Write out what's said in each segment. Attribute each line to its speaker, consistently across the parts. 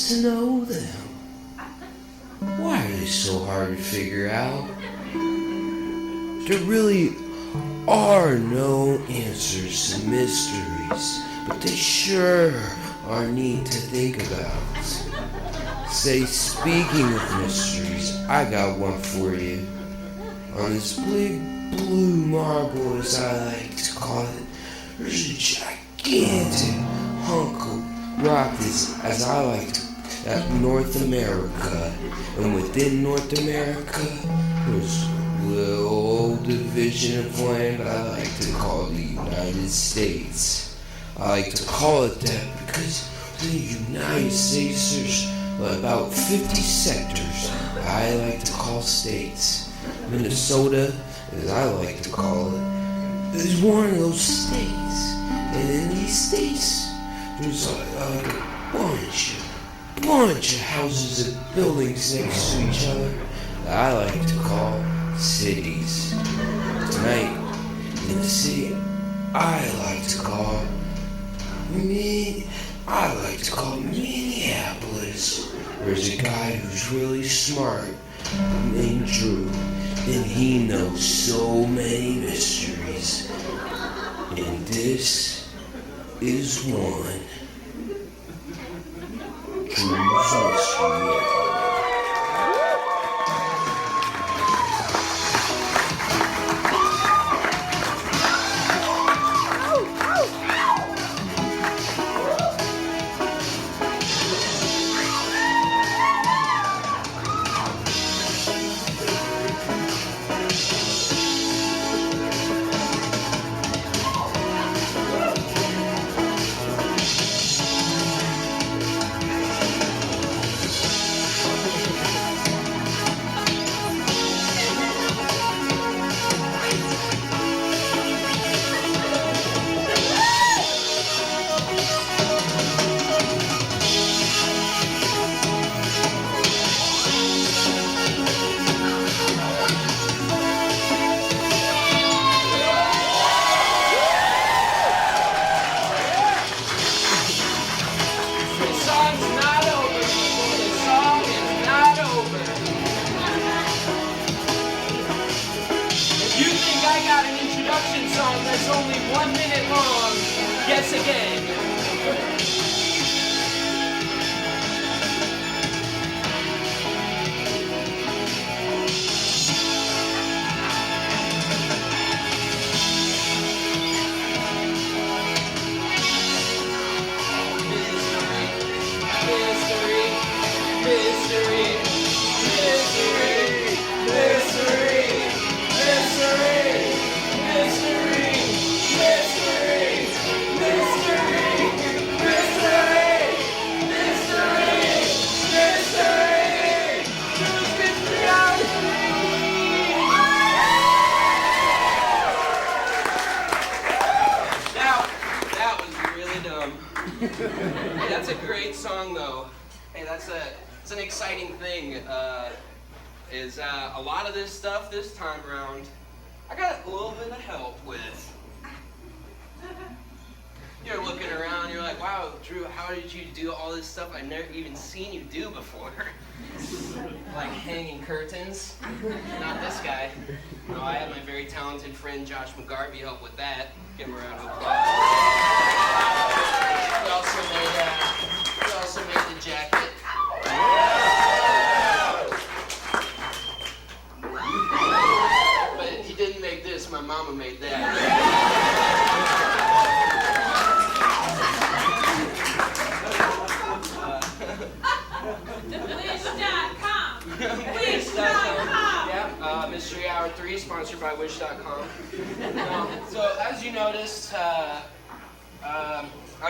Speaker 1: gets to know them. Why are they so hard to figure out? There really are no answers to mysteries, but they sure are neat to think about. Say, speaking of mysteries, I got one for you. On this big blue marble, as I like to call it, there's a gigantic hunk of rock, as I like to, at North America. And within North America, there's a little old division of land I like to call the United States. I like to call it that because in the United States there's about 50 sectors I like to call states. Minnesota, as I like to call it, is one of those states. And in these states, there's like a bunch of houses and buildings next to each other that I like to call cities. Tonight, in the city I like to call Minneapolis. There's a guy who's really smart named Drew, and he knows so many mysteries. And this is one. Drew's mystery.
Speaker 2: That's only 1 minute long. Guess again. Hey, that's a great song, though. Hey, it's an exciting thing. Is a lot of this stuff this time around, I got a little bit of help with. You're looking around, you're like, wow, Drew, how did you do all this stuff I've never even seen you do before? Like hanging curtains. Not this guy. No, I had my very talented friend Josh McGarvey help with that. Give him a round of applause. He also made the jacket. But he didn't make this, my mama made that. Wish.com. Yeah, Mystery Hour 3, sponsored by Wish.com. So, as you noticed, I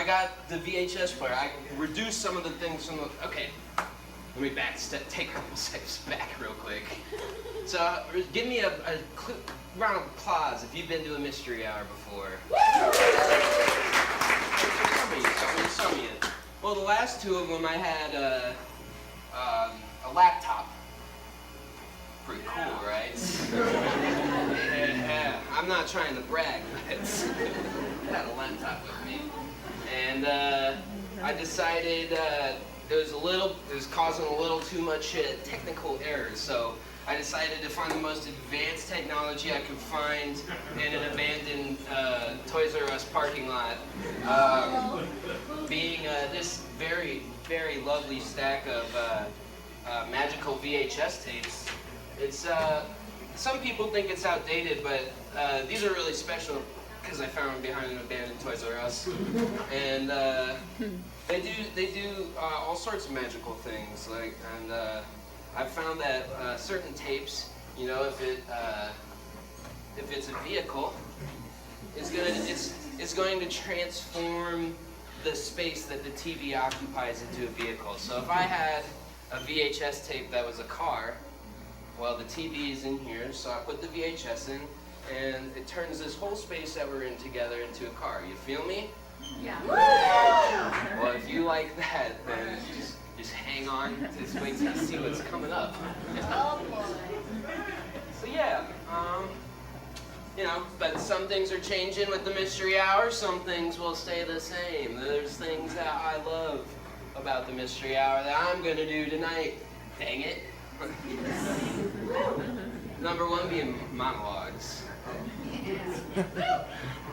Speaker 2: got the VHS player. I reduced some of the things from the... Okay, let me take a couple steps back real quick. So, give me a round of applause if you've been to a Mystery Hour before. Some of you. Well, the last two of them I had a laptop. Pretty cool, right? Yeah, I'm not trying to brag, but I had a laptop with me. And I decided it was causing a little too much technical errors. So I decided to find the most advanced technology I could find in an abandoned Toys R Us parking lot. Being this very, very lovely stack of magical VHS tapes. It's some people think it's outdated, but these are really special because I found them behind an abandoned Toys R Us, and they do all sorts of magical things. I've found that certain tapes, if it's a vehicle, it's going to transform the space that the TV occupies into a vehicle. So if I had a VHS tape that was a car, well, the TV is in here, so I put the VHS in, and it turns this whole space that we're in together into a car. You feel me?
Speaker 3: Yeah.
Speaker 2: Well, if you like that, then just hang on. Just wait till you see what's coming up.
Speaker 3: Oh boy.
Speaker 2: So yeah, but some things are changing with the Mystery Hour. Some things will stay the same. There's things that I love about the Mystery Hour that I'm gonna do tonight. Dang it. Number one being monologues.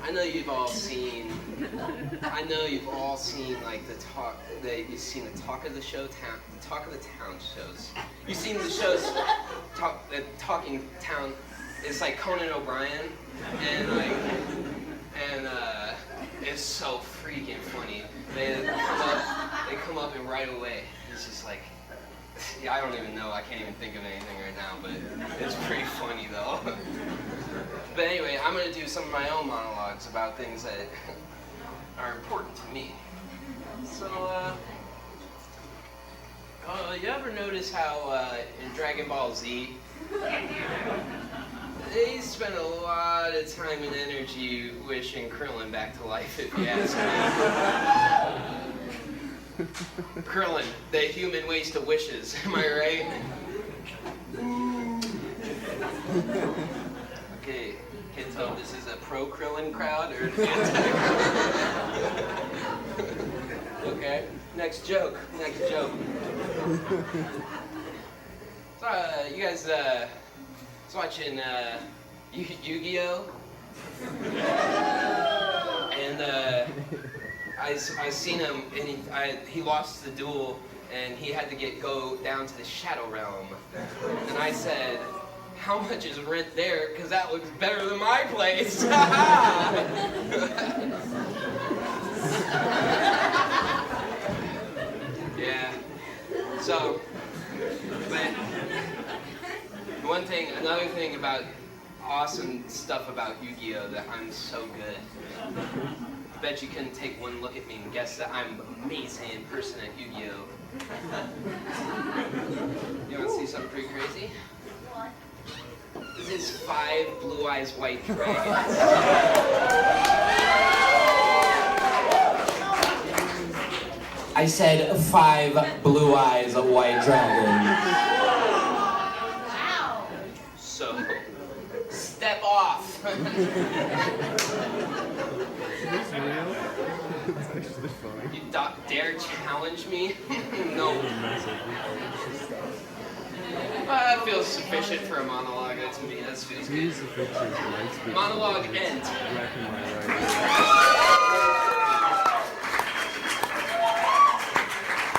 Speaker 2: I know you've all seen like you've seen the Talk of the Town shows. You've seen the shows Talking Town. It's like Conan O'Brien, and it's so freaking funny. They come up and right away. It's just like, I don't even know. I can't even think of anything right now, but it's pretty funny though. But anyway, I'm gonna do some of my own monologues about things that are important to me. So, you ever notice how in Dragon Ball Z, they spend a lot of time and energy wishing Krillin back to life, if you ask me. Krillin, the human waste of wishes, am I right? Okay, can't tell if this is a pro-Krillin crowd or an anti-Krillin. Okay, next joke. So, you guys, watching Yu-Gi-Oh! And I seen him, and he lost the duel, and he had to go down to the Shadow Realm. And I said, how much is rent there? Because that looks better than my place. Yeah. So, but another thing about awesome stuff about Yu-Gi-Oh! That I'm so good. I bet you couldn't take one look at me and guess that I'm an amazing person at Yu-Gi-Oh! You want to see something pretty crazy?
Speaker 3: What?
Speaker 2: This is 5 blue eyes white dragons. I said 5 blue eyes white dragons.
Speaker 3: Wow.
Speaker 2: So, step off. You dare challenge me? No. That feels sufficient for a monologue. That to me, that feels good. Monologue end.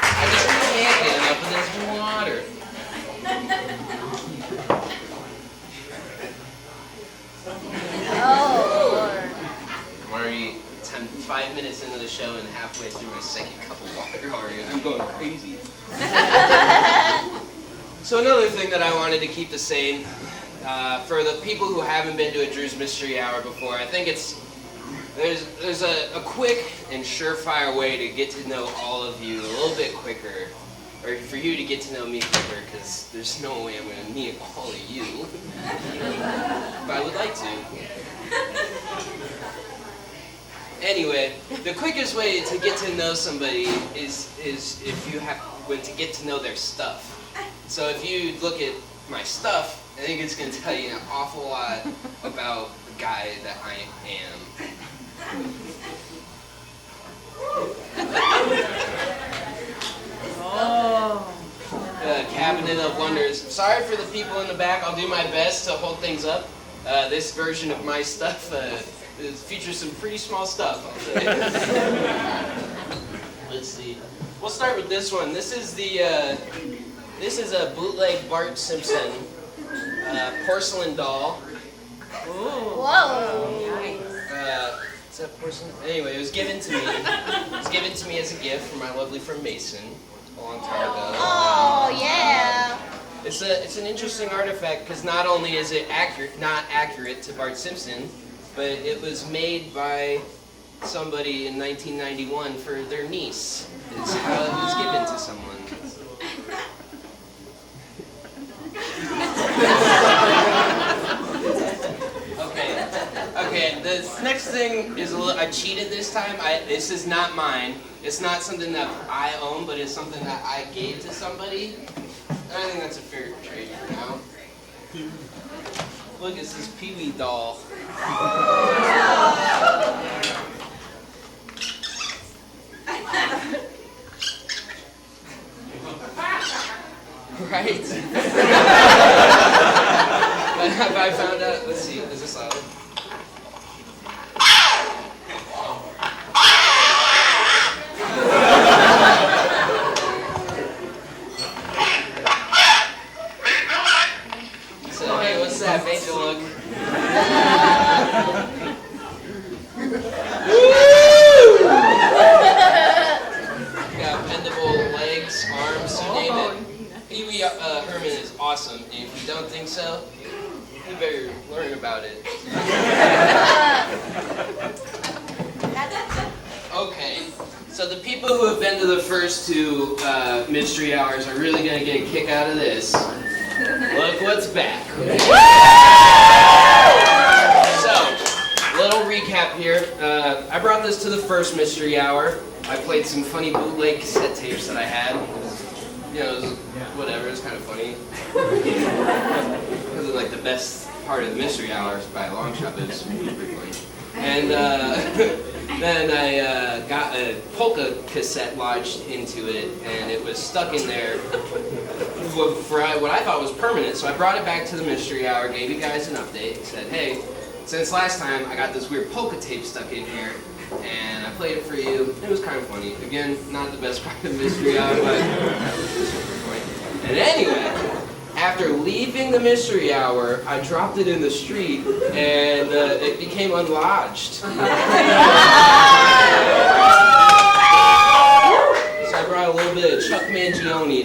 Speaker 2: I just can't get enough of this water.
Speaker 3: Oh Lord.
Speaker 2: I'm already 5 minutes into the show and halfway through my second cup of water already, and I'm going crazy. So another thing that I wanted to keep the same, for the people who haven't been to a Drew's Mystery Hour before, I think there's a quick and surefire way to get to know all of you a little bit quicker, or for you to get to know me quicker, because there's no way I'm going to meet all of you, but I would like to. Anyway, the quickest way to get to know somebody is if you when to get to know their stuff. So if you look at my stuff, I think it's going to tell you an awful lot about the guy that I am. Cabinet of Wonders. Sorry for the people in the back. I'll do my best to hold things up. This version of my stuff features some pretty small stuff. I'll tell you. Let's see. We'll start with this one. This is a bootleg Bart Simpson porcelain doll.
Speaker 3: Whoa.
Speaker 2: Is that porcelain? Anyway, it was given to me. It was given to me as a gift from my lovely friend Mason a long time ago.
Speaker 3: Oh, yeah.
Speaker 2: It's an interesting artifact because not only is it not accurate to Bart Simpson, but it was made by somebody in 1991 for their niece. Is how it was given to someone. Okay. This next thing is I cheated this time. This is not mine. It's not something that I own, but it's something that I gave to somebody. I think that's a fair trade for now. Look, it's this Pee-wee doll. Right? Have I found out? Let's see. Is this loud? So, hey, what's that? Made you look. Got bendable legs, arms, you name it. Pee-wee Herman is awesome. And if you don't think so, you better learn about it. Okay, so the people who have been to the first two mystery hours are really going to get a kick out of this. Look what's back. So, little recap here. I brought this to the first mystery hour. I played some funny bootleg cassette tapes that I had. It was whatever, it was kind of funny. It wasn't like the best part of the mystery hours by a long shot, but it was pretty funny. And then I got a polka cassette lodged into it, and it was stuck in there for what I thought was permanent. So I brought it back to the mystery hour, gave you guys an update, said, hey, since last time I got this weird polka tape stuck in here, and I played it for you. It was kind of funny. Again, not the best part of the mystery hour, but it was super funny. And anyway, after leaving the mystery hour, I dropped it in the street, and it became unlodged. So I brought a little bit of Chuck Mangione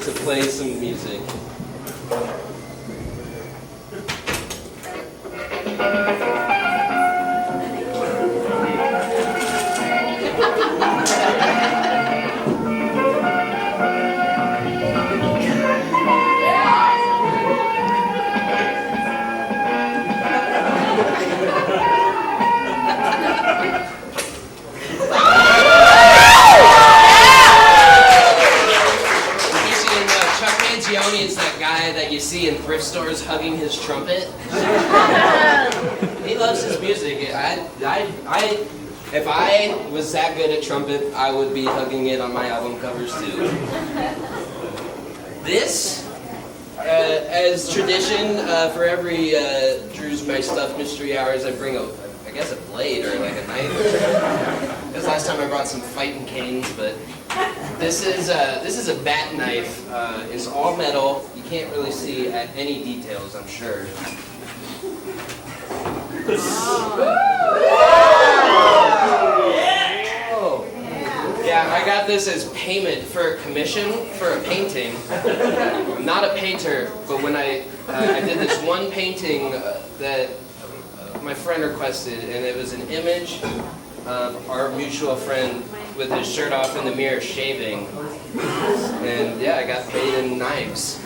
Speaker 2: to play some music. Is that guy that you see in thrift stores hugging his trumpet. He loves his music. If I was that good at trumpet, I would be hugging it on my album covers too. This, as tradition, for every Drew's My Stuff Mystery Hours, I bring a blade or like a knife. This last time I brought some fighting canes, but this is a bat knife. It's all metal. You can't really see any details, I'm sure. Oh. Yeah, I got this as payment for a commission for a painting. I'm not a painter, but when I did this one painting that my friend requested, and it was an image of our mutual friend with his shirt off in the mirror shaving. And yeah, I got paid in knives.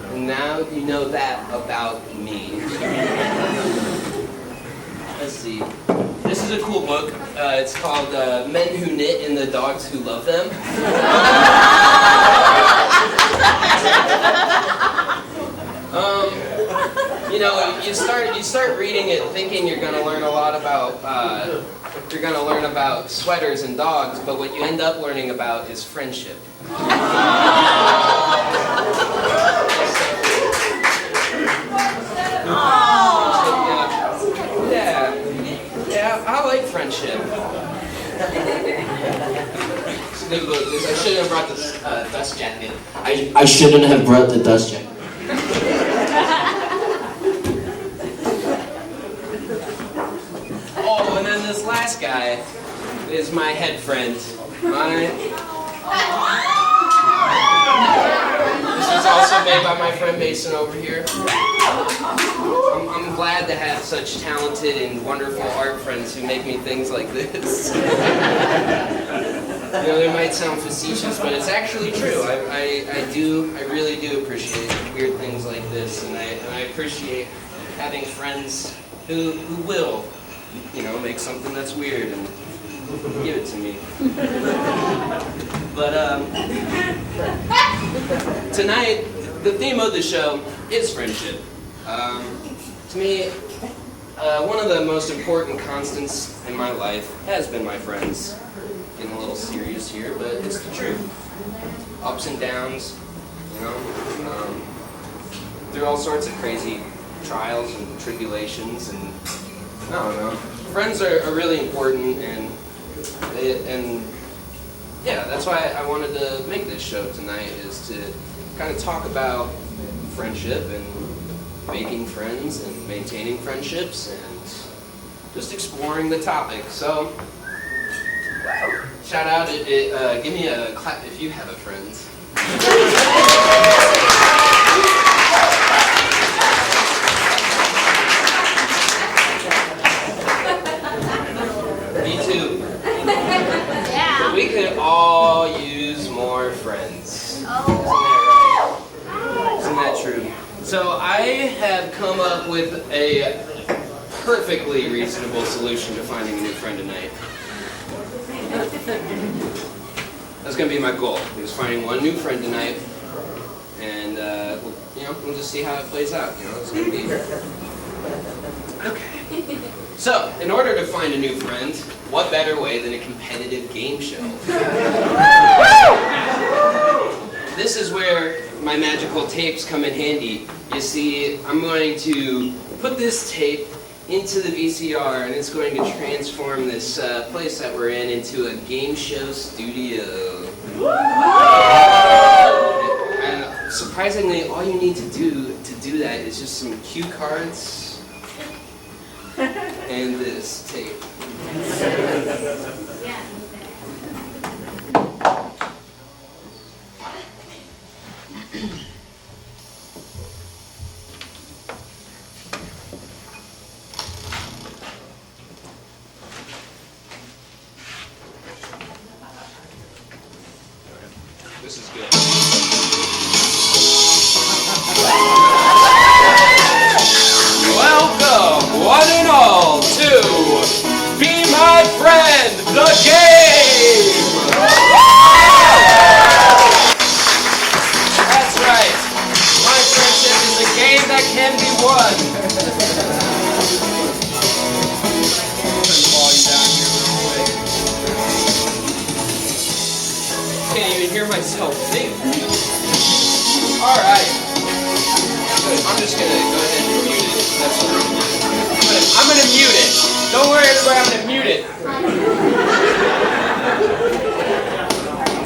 Speaker 2: And now you know that about me. Let's see. This is a cool book. It's called Men Who Knit and the Dogs Who Love Them. you know, you start reading it thinking you're going to learn a lot about sweaters and dogs, but what you end up learning about is friendship. Yeah, I like friendship. I shouldn't have brought this dust jacket. I shouldn't have brought the dust jacket. Oh, and then this last guy is my head friend. This is also made by my friend Mason over here. I'm glad to have such talented and wonderful art friends who make me things like this. You know, they might sound facetious, but it's actually true. I really do appreciate weird things like this, and I appreciate having friends who will, you know, make something that's weird and give it to me. But tonight, the theme of the show is friendship. To me, one of the most important constants in my life has been my friends. Getting a little serious here, but it's the truth. Ups and downs, you know, through all sorts of crazy trials and tribulations, and I don't know. Friends are really important, and yeah, that's why I wanted to make this show tonight, is to kind of talk about friendship and making friends and maintaining friendships and just exploring the topic. So, shout out, give me a clap if you have a friend. Me too.
Speaker 3: Yeah.
Speaker 2: We could all use more friends.
Speaker 3: Oh.
Speaker 2: Isn't that right? Isn't that true? So I have come up with a perfectly reasonable solution to finding a new friend tonight. That's going to be my goal, is finding one new friend tonight, and we'll just see how it plays out. You know, it's going to be okay. So, in order to find a new friend, what better way than a competitive game show? This is where my magical tapes come in handy. You see, I'm going to put this tape into the VCR, and it's going to transform this place that we're in into a game show studio. And surprisingly, all you need to do that is just some cue cards and this tape. This is good. Welcome, one and all, to Be My Friend, the game! That's right. My friendship is a game that can be won. Turn the volume down here real quick. Can't even hear myself think. Alright. I'm just gonna go ahead and mute it. That's what I'm gonna mute it. Don't worry, everybody, I'm gonna mute it.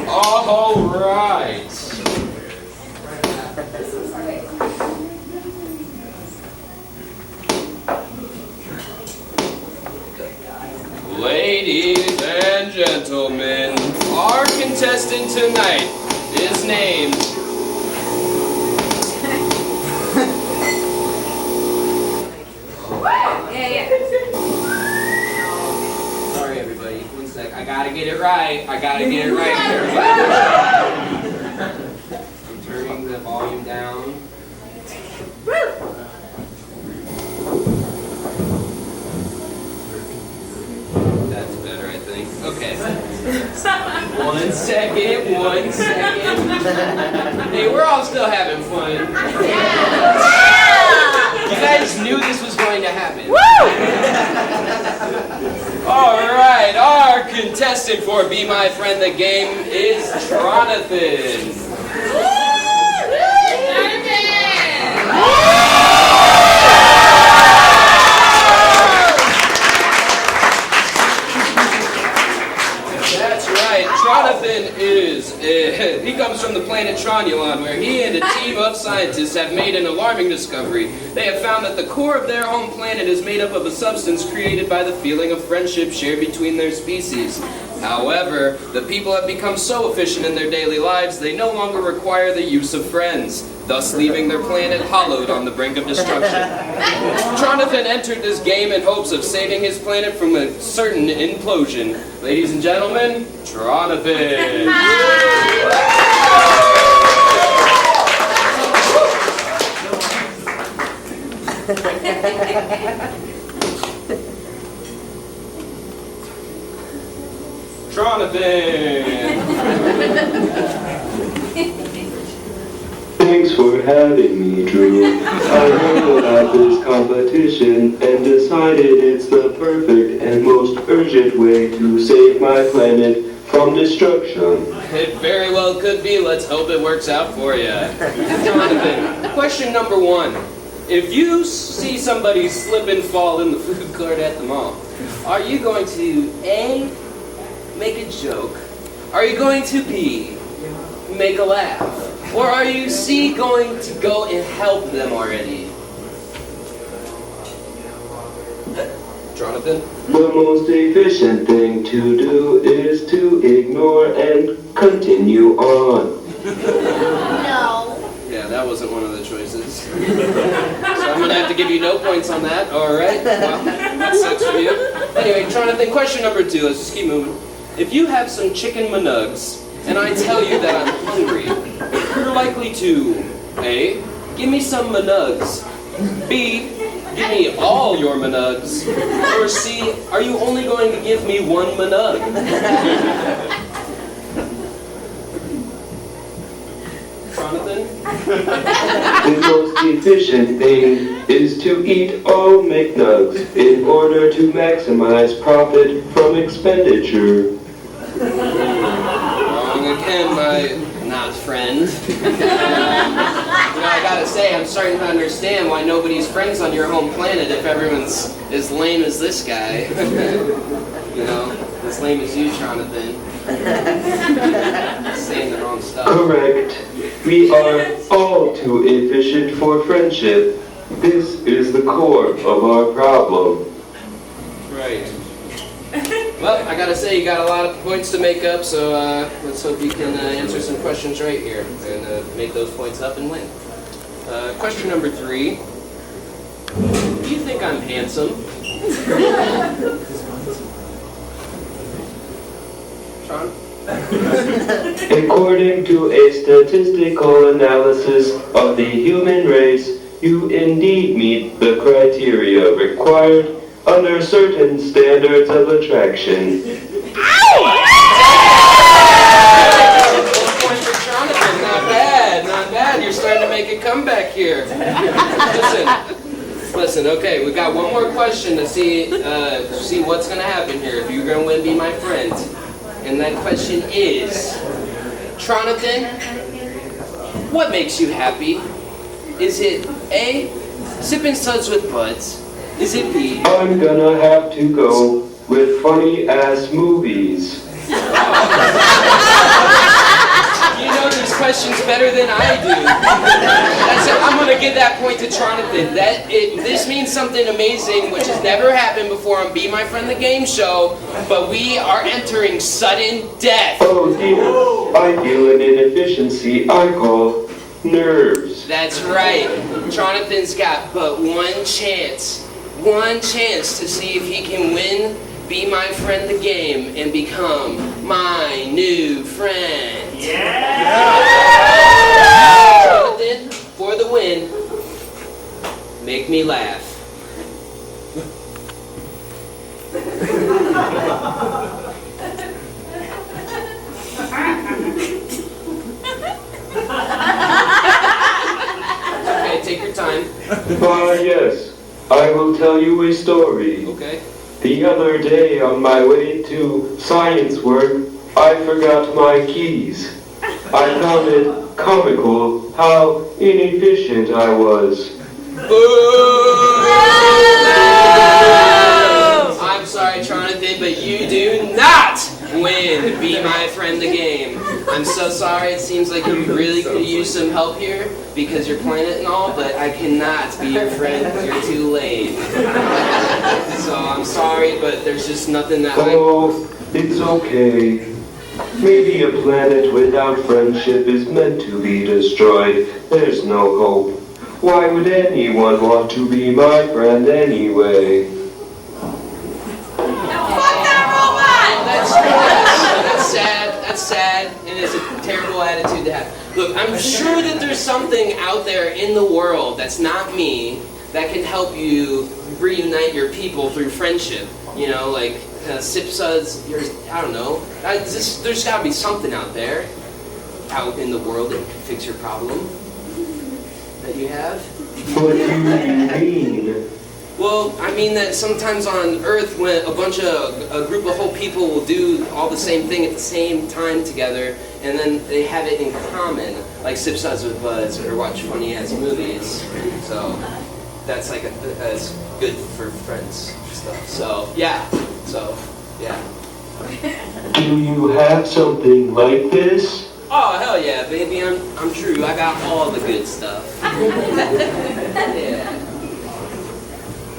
Speaker 2: Alright. Ladies and gentlemen, our contestant tonight is named Sorry everybody, one sec. I gotta get it right. I'm turning the volume down. That's better, I think. Okay. One second. Hey, we're all still having fun.
Speaker 3: Yeah.
Speaker 2: You guys knew this was going to happen. All right, our contestant for Be My Friend the Game is Tronathan. That's right, Tronathan he comes from the planet Tronulon, where he and a team of scientists have made an alarming discovery. They have found that the core of their home planet is made up of a substance created by the feeling of friendship shared between their species. However, the people have become so efficient in their daily lives, they no longer require the use of friends, thus leaving their planet hollowed on the brink of destruction. Tronathan entered this game in hopes of saving his planet from a certain implosion. Ladies and gentlemen, Tronathan. Tronathan.
Speaker 4: Thanks for having me, Drew. I heard about this competition and decided it's the perfect and most urgent way to save my planet from destruction.
Speaker 2: It very well could be. Let's hope it works out for you. Jonathan, question number 1. If you see somebody slip and fall in the food court at the mall, are you going to A, make a joke? Are you going to B, make a laugh? Or are you C, going to go and help them already? Jonathan?
Speaker 4: The most efficient thing to do is to ignore and continue on.
Speaker 3: No.
Speaker 2: Yeah, that wasn't one of the choices. So I'm going to have to give you no points on that. All right. Well, that sucks for you. Anyway, Jonathan, question number 2. Let's just keep moving. If you have some chicken manugs and I tell you that I'm hungry, you're likely to A, give me some manugs, B, give me all your manugs, or C, are you only going to give me one manug? Jonathan?
Speaker 4: The most efficient thing is to eat all McNugs in order to maximize profit from expenditure.
Speaker 2: Wrong again, my not friend. I gotta say, I'm starting to understand why nobody's friends on your home planet if everyone's as lame as this guy. As lame as you, Jonathan. Saying the wrong stuff.
Speaker 4: Correct. We are all too efficient for friendship. This is the core of our problem.
Speaker 2: Right. Well, I gotta say, you got a lot of points to make up, so let's hope you can answer some questions right here and make those points up and win. Question number 3. Do you think I'm handsome? Sean?
Speaker 4: According to a statistical analysis of the human race, you indeed meet the criteria required under certain standards of attraction.
Speaker 2: Not bad. You're starting to make a comeback here. Listen. Okay, we got one more question to see what's gonna happen here. If you're gonna win, be my friend. And that question is, Tronathan, what makes you happy? Is it A, sipping suds with buds? Is it B?
Speaker 4: I'm gonna have to go with funny-ass movies.
Speaker 2: You know these questions better than I do. I'm going to give that point to Tronathan. This means something amazing, which has never happened before on Be My Friend the Game Show, but we are entering sudden death.
Speaker 4: Oh dear, I feel an inefficiency I call nerves.
Speaker 2: That's right. Tronathan's got but one chance to see if he can win Be My Friend the Game and become my new friend. Yeah! Jonathan, for the win, make me laugh. Okay, take your time.
Speaker 4: Yes, story.
Speaker 2: Okay.
Speaker 4: The other day on my way to science work, I forgot my keys. I found it comical how inefficient I was.
Speaker 2: I'm sorry, Jonathan, but you do not win Be My Friend the game. I'm so sorry. It seems like you really could use some help here because you're playing it and all, but I cannot be your friend because you're too late. So I'm sorry, but there's just nothing that
Speaker 4: Oh, it's okay. Maybe a planet without friendship is meant to be destroyed. There's no hope. Why would anyone want to be my friend anyway?
Speaker 2: That's sad, and it's a terrible attitude to have. Look, I'm sure that there's something out there in the world that's not me that can help you reunite your people through friendship. You know, like Sipsa's, I don't know. There's got to be something out there, out in the world that can fix your problem that you have.
Speaker 4: What do you mean?
Speaker 2: Well, I mean that sometimes on Earth, when a group of whole people will do all the same thing at the same time together, and then they have it in common, like sip suds with buds or watch funny ass movies. So that's like that's good for friends stuff. So yeah.
Speaker 4: Do you have something like this?
Speaker 2: Oh hell yeah, baby! I'm true. I got all the good stuff. Yeah.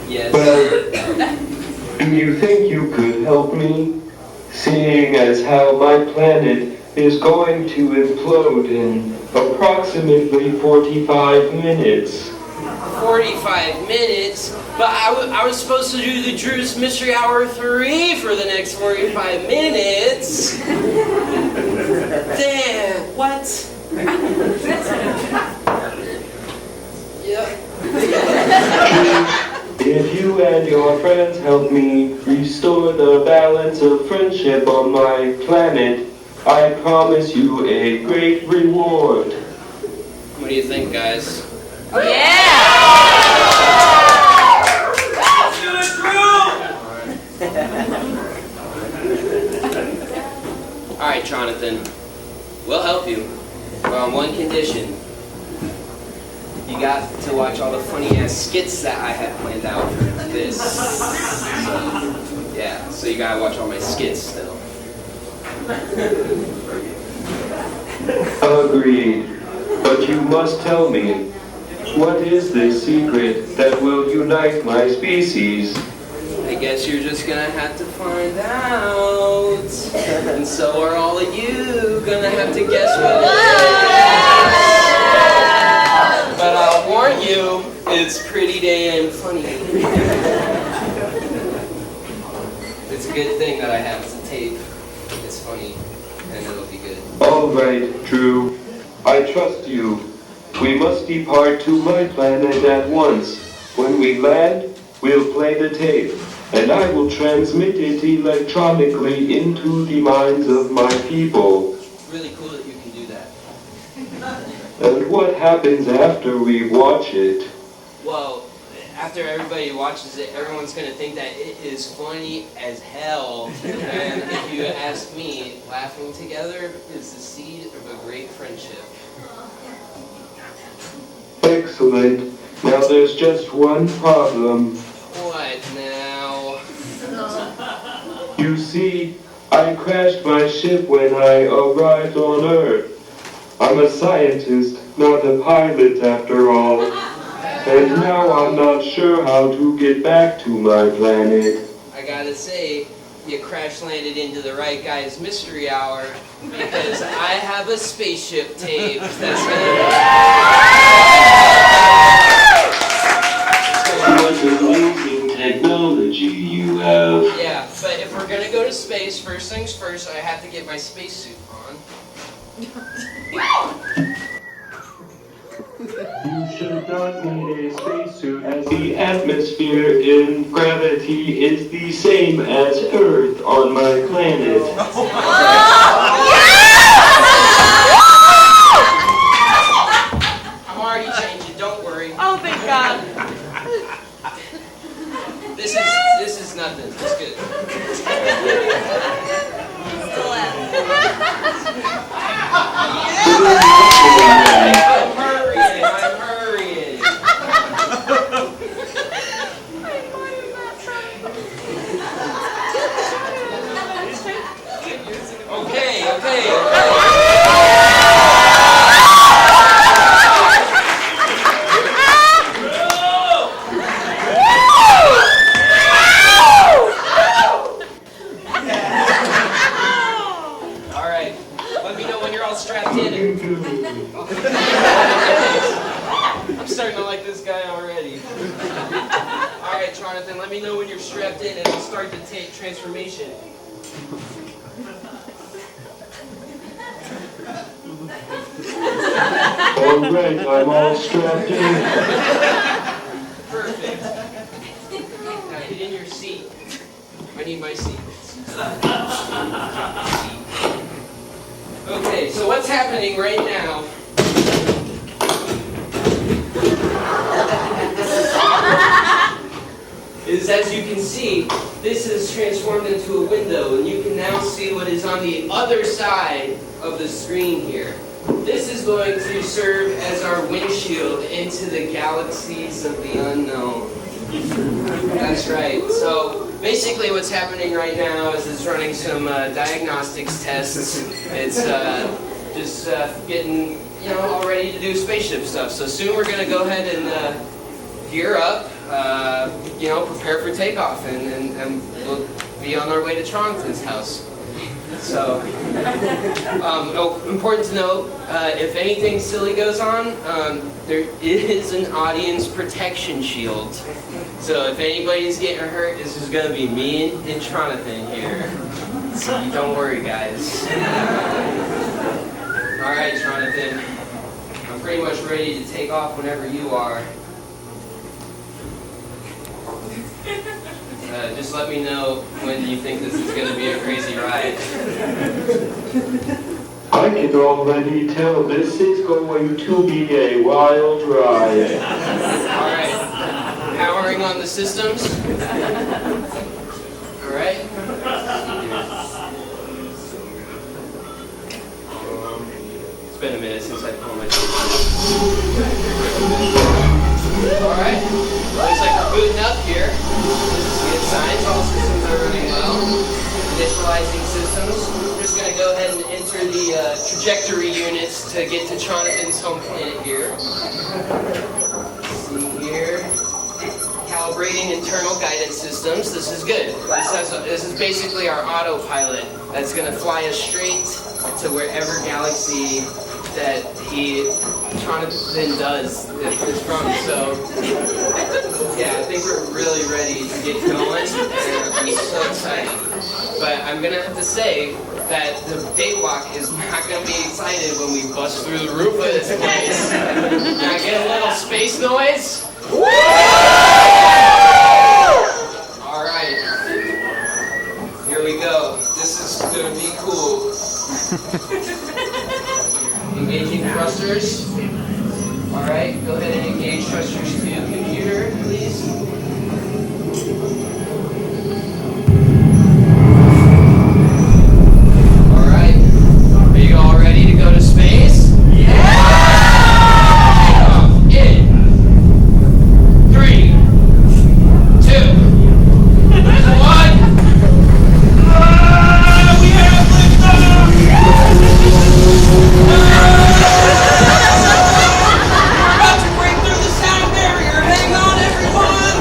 Speaker 2: Yes.
Speaker 4: Well, do you think you could help me? Seeing as how my planet is going to implode in approximately 45 minutes.
Speaker 2: 45 minutes? But I was supposed to do the Drew's Mystery Hour 3 for the next 45 minutes. Damn, what? Yep.
Speaker 4: If you and your friends help me restore the balance of friendship on my planet, I promise you a great reward.
Speaker 2: What do you think, guys? Alright, Jonathan. We'll help you. But on one condition. You got to watch all the funny ass skits that I have planned out for this. So you gotta watch all my skits still.
Speaker 4: Agreed. But you must tell me, what is this secret that will unite my species?
Speaker 2: I guess you're just gonna have to find out. And so are all of you gonna have to guess what it is. But I'll warn you, it's pretty damn funny. It's a good thing that I have the tape. It's funny, and it'll be good.
Speaker 4: All right, Drew. I trust you. We must depart to my planet at once. When we land, we'll play the tape, and I will transmit it electronically into the minds of my people.
Speaker 2: Really cool that you can do that.
Speaker 4: And what happens after we watch it?
Speaker 2: Well, after everybody watches it, everyone's going to think that it is funny as hell. And if you ask me, laughing together is the seed of a great friendship.
Speaker 4: Excellent. Now there's just one problem.
Speaker 2: What now?
Speaker 4: You see, I crashed my ship when I arrived on Earth. I'm a scientist, not a pilot after all. And now I'm not sure how to get back to my planet.
Speaker 2: I gotta say, you crash landed into the right guy's mystery hour because I have a spaceship tape that's
Speaker 4: What amazing technology you have.
Speaker 2: Yeah, but if we're gonna go to space, first things first, I have to get my spacesuit on.
Speaker 4: You should not need a spacesuit, as the atmosphere in gravity is the same as Earth on my planet.
Speaker 2: I'm already changing, don't worry.
Speaker 5: Oh, thank God.
Speaker 2: This is All right. Let me know when you're all strapped in. I'm starting to like this guy already. All right, Jonathan, let me know when you're strapped in and we'll start the transformation.
Speaker 4: All right, I'm all strapped in.
Speaker 2: Perfect. Now get in your seat. I need my seat. Okay, so what's happening right now is, as you can see, this is transformed into a window, and you can now see what is on the other side of the screen here. This is going to serve as our windshield into the galaxies of the unknown. That's right. So basically what's happening right now is it's running some diagnostics tests. It's just getting, all ready to do spaceship stuff. So soon we're going to go ahead and gear up, prepare for takeoff, and we'll be on our way to Jonathan's house. So, important to note, if anything silly goes on, there is an audience protection shield. So if anybody's getting hurt, this is going to be me and Jonathan here. So don't worry, guys. All right, Jonathan. I'm pretty much ready to take off whenever you are. Just let me know when you think this is going to be a crazy ride.
Speaker 4: I can already tell this is going to be a wild ride.
Speaker 2: All right. Powering on the systems. All right. It's been a minute since I pulled my seat. All right. Looks like we're booting up here. Good signs. All systems are running well. Initializing systems. We're just going to go ahead and enter the trajectory units to get to Jonathan's home planet here. Let's see here. Calibrating internal guidance systems. This is good. This is basically our autopilot that's going to fly us straight to wherever galaxy that Jonathan is from. So, yeah, I think we're really ready to get going, and I'm so excited. But I'm going to have to say that the daywalk is not going to be excited when we bust through the roof of this place. Can I get a little space noise? All right. Here we go. This is going to be cool. Engaging thrusters. All right, go ahead and engage thrusters to computer, please. All right, are you all ready to go to space? Yeah! In 3, 2, 1. We have liftoff! About to break through the sound barrier. Hang on, everyone!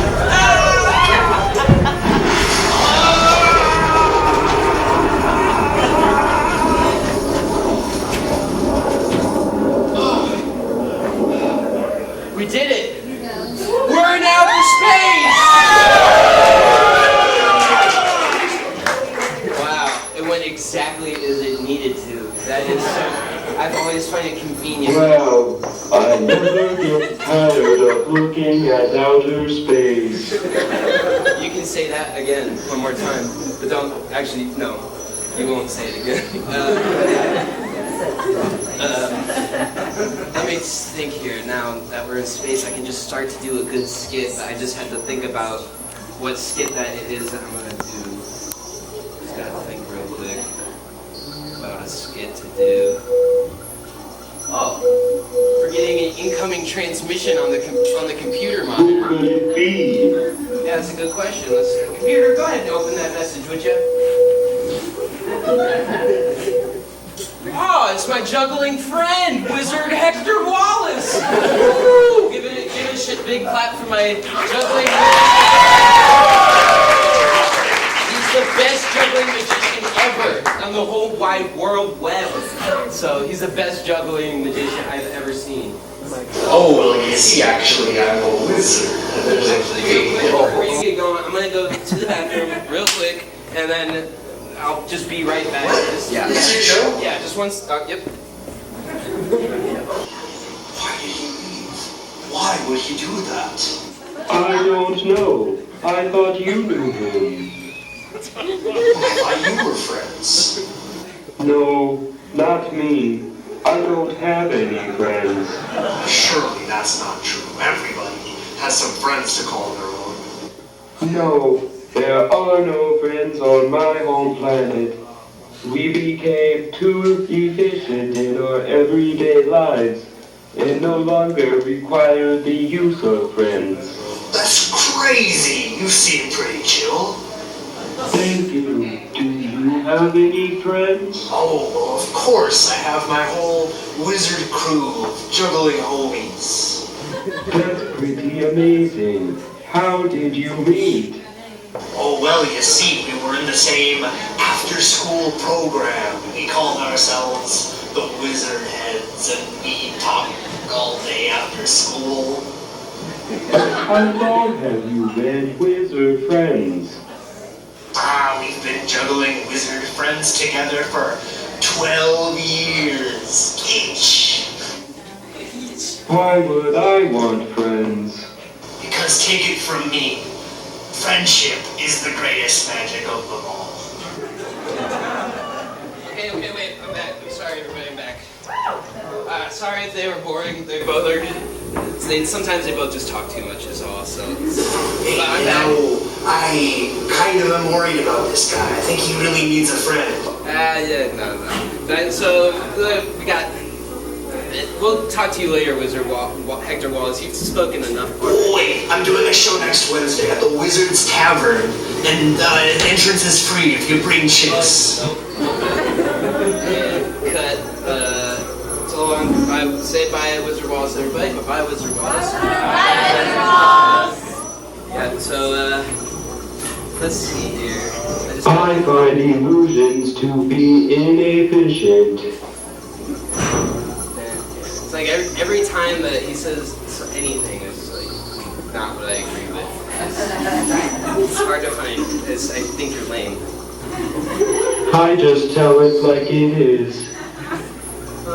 Speaker 2: We did it! We're in outer space! Wow, it went exactly as it needed to. That is so... I've always found it convenient.
Speaker 4: Well, I never get tired of looking at outer space.
Speaker 2: You can say that again one more time, but don't actually. No, you won't say it again. Let me think here. Now that we're in space, I can just start to do a good skit. But I just have to think about what skit that it is that I'm gonna do. Just gotta think real quick about a skit to do. Oh, we're getting an incoming transmission on the computer
Speaker 4: Who
Speaker 2: monitor.
Speaker 4: could it be?
Speaker 2: Yeah, that's a good question. Computer, go ahead and open that message, would you? it's my juggling friend, Wizard Hector Wallace. Woo! Give it a shit big clap for my juggling He's the best juggling magician ever on the whole wide world web. So he's the best juggling magician I've ever seen.
Speaker 5: Oh, well, you see, actually, I'm a wizard. There's actually
Speaker 2: Before you get going, I'm gonna go to the bathroom real quick, and then I'll just be right back.
Speaker 5: What?
Speaker 2: Yeah.
Speaker 5: Is this your show?
Speaker 2: Yeah, just once. Yep.
Speaker 5: Why did he leave? Why would he do that?
Speaker 4: I don't know. I thought you knew him.
Speaker 5: I thought you were friends.
Speaker 4: No, not me. I don't have any friends.
Speaker 5: Surely that's not true. Everybody has some friends to call their own.
Speaker 4: No, there are no friends on my home planet. We became too efficient in our everyday lives and no longer require the use of friends.
Speaker 5: That's crazy! You seem pretty chill.
Speaker 4: Thank you. Do you have any friends?
Speaker 5: Oh, well, of course. I have my whole wizard crew of juggling homies.
Speaker 4: That's pretty amazing. How did you meet?
Speaker 5: Oh, well, you see, we were in the same after-school program. We called ourselves the Wizard Heads, and we talked all day after school.
Speaker 4: How long have you been wizard friends?
Speaker 5: We've been juggling wizard friends together for 12 years each.
Speaker 4: Why would I want friends?
Speaker 5: Because take it from me, friendship is the greatest magic of them all.
Speaker 2: Okay, wait. I'm back. I'm sorry, everybody. I'm back. Sorry if they were boring. Sometimes they both just talk too much, is all. So.
Speaker 5: Hey,
Speaker 2: I'm back.
Speaker 5: I kind of am worried about this guy. I think he really needs a friend.
Speaker 2: No. So we got. We'll talk to you later, Wizard Hector Wallace. You've spoken enough.
Speaker 5: Oh, wait, I'm doing a show next Wednesday at the Wizard's Tavern, and entrance is free if you bring chicks.
Speaker 2: Cut. So long. Say bye, Wizard Wallace, everybody. Bye, Wizard Wallace.
Speaker 3: Bye, Wizard Wallace.
Speaker 2: Yeah. So let's see here.
Speaker 4: I find illusions to be inefficient.
Speaker 2: It's like every time that he says anything, it's like not what I agree with. It's hard to find. I think you're lame.
Speaker 4: I just tell it like it is.
Speaker 2: I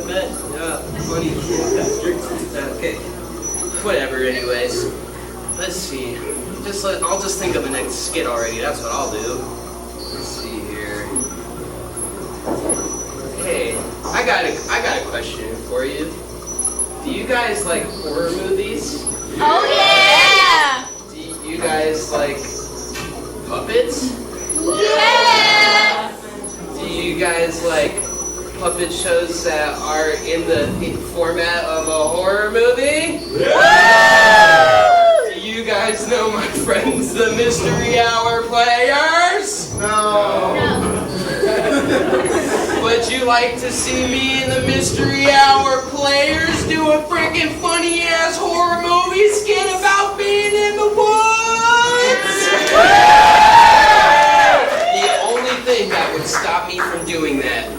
Speaker 2: bet. Yeah, funny. Okay. Whatever. Anyways, let's see. I'll just think of the next skit already. That's what I'll do. Let's see here. Hey, I got a question for you. Do you guys like horror movies?
Speaker 3: Oh yeah!
Speaker 2: Do you guys like puppets?
Speaker 3: Yeah!
Speaker 2: Do you guys like puppet shows that are in the format of a horror movie?
Speaker 3: Yeah!
Speaker 2: Do you guys know my friends, the Mystery Hour Players?
Speaker 5: No.
Speaker 2: Would you like to see me and the Mystery Hour Players do a freaking funny-ass horror movie skit about being in the woods? The only thing that would stop me from doing that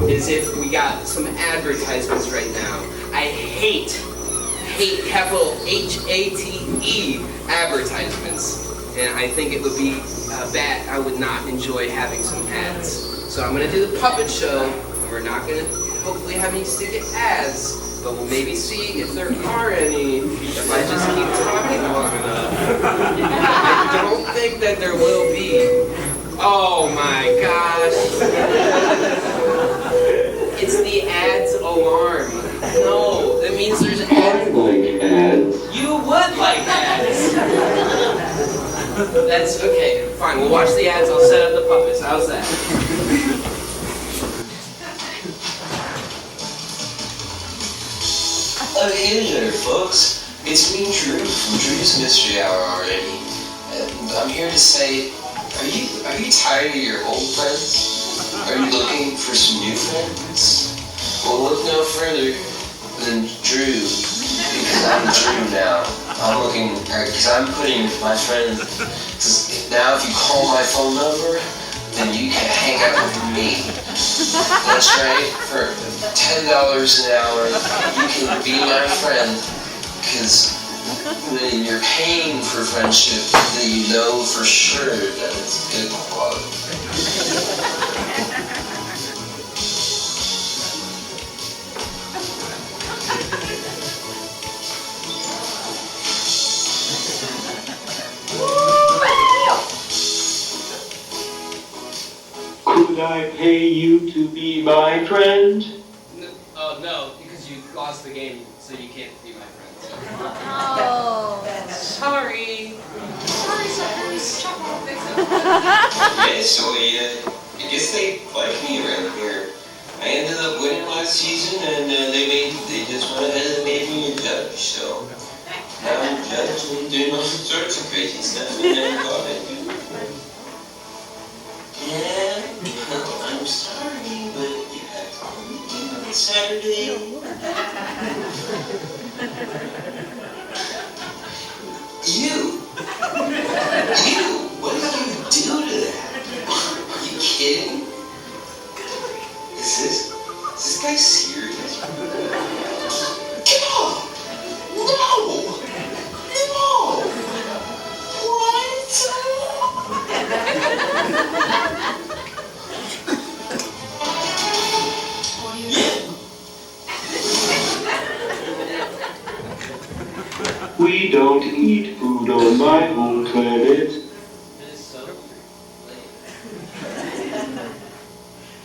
Speaker 2: is if we got some advertisements right now. I hate capital H-A-T-E advertisements. And I think it would be bad. I would not enjoy having some ads. So I'm going to do the puppet show. And we're not going to hopefully have any stick ads. But we'll maybe see if there are any if I just keep talking long enough. I don't think that there will be. Oh my gosh. It's the ads alarm. No, that means there's
Speaker 4: I
Speaker 2: ads.
Speaker 4: like ads.
Speaker 2: You would like ads. That's okay. Fine, we'll watch the ads. I'll set up the puppets. How's that?
Speaker 6: Hey there, folks. It's me, Drew, from Drew's Mystery Hour already. And I'm here to say, are you tired of your old friends? Are you looking for some new friends? Well, look no further than Drew, because I'm Drew now. Because I'm putting my friend, now if you call my phone number, then you can hang out with me. That's right, for $10 an hour, you can be my friend, because when you're paying for friendship, then you know for sure that it's good quality.
Speaker 4: Could I pay you to be my friend?
Speaker 2: Oh no, because you lost the game, so you can't be my friend.
Speaker 3: Oh.
Speaker 2: Sorry. Sorry, suckers.
Speaker 6: Yeah, so I guess they like me around here. I ended up winning last season, and they just went ahead and made me a judge. So now I'm a judge and doing all sorts of crazy stuff I never thought I'd do. Yeah, well, I'm sorry, but you have to meet me on Saturday. You, what did you do to that? Are you kidding? Is this guy serious? Get off! No!
Speaker 4: We don't eat food on my home planet.
Speaker 2: It is so late.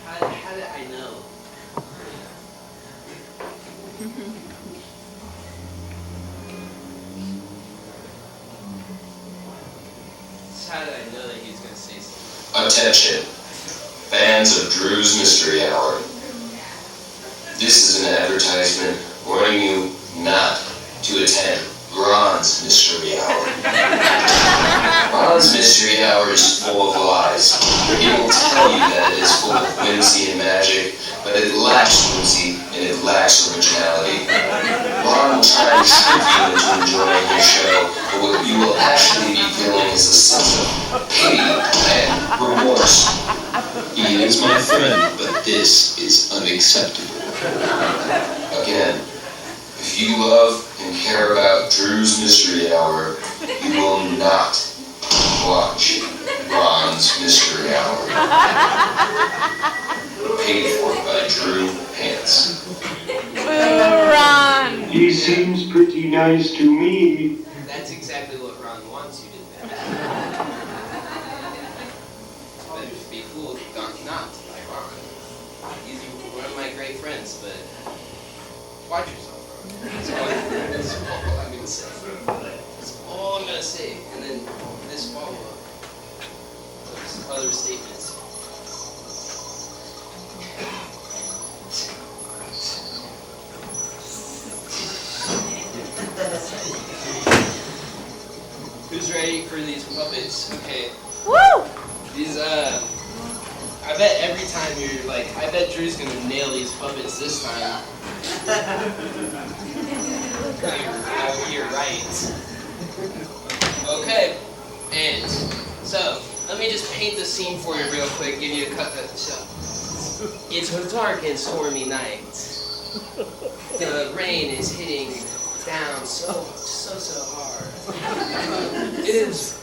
Speaker 2: How did I know? How did I know that he was going to say something?
Speaker 6: Attention, fans of Drew's Mystery Hour. This is an advertisement warning you not to attend Ron's Mystery Hour. Ron's Mystery Hour is full of lies. It will tell you that it is full of whimsy and magic, but it lacks whimsy and it lacks originality. Ron will try to trick you into enjoying your show, but what you will actually be feeling is a sense of pity and remorse. He is my friend, but this is unacceptable. Again, if you love and care about Drew's Mystery Hour, you will not watch Ron's Mystery Hour. Paid for by Drew Hance.
Speaker 3: Ron.
Speaker 4: He seems pretty nice to me.
Speaker 2: That's exactly what Ron wants you to think. Better to be fooled not by Ron. He's one of my great friends, but watch yourself, Ron. That's all I'm going to say. That's all I'm going to say. And then this follow-up. Those other statements. Who's ready for these puppets? Okay.
Speaker 3: Woo!
Speaker 2: These, I bet every time you're like, I bet Drew's gonna nail these puppets this time. You're right. Okay, and so, let me just paint the scene for you real quick, give you a cut. It's a dark and stormy night. The rain is hitting down so hard. It is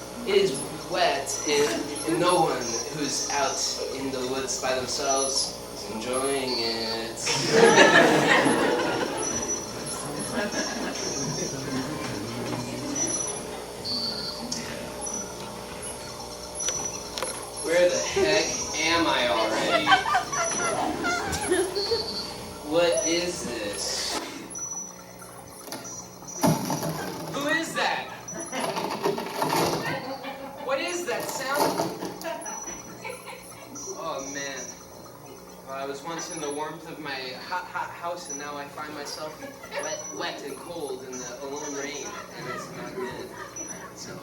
Speaker 2: wet, and no one who's out in the woods by themselves is enjoying it. Where the heck am I already? What is this? Who is that? What is that sound? Oh man. Well, I was once in the warmth of my hot house, and now I find myself wet and cold in the alone rain, and it's not good. So.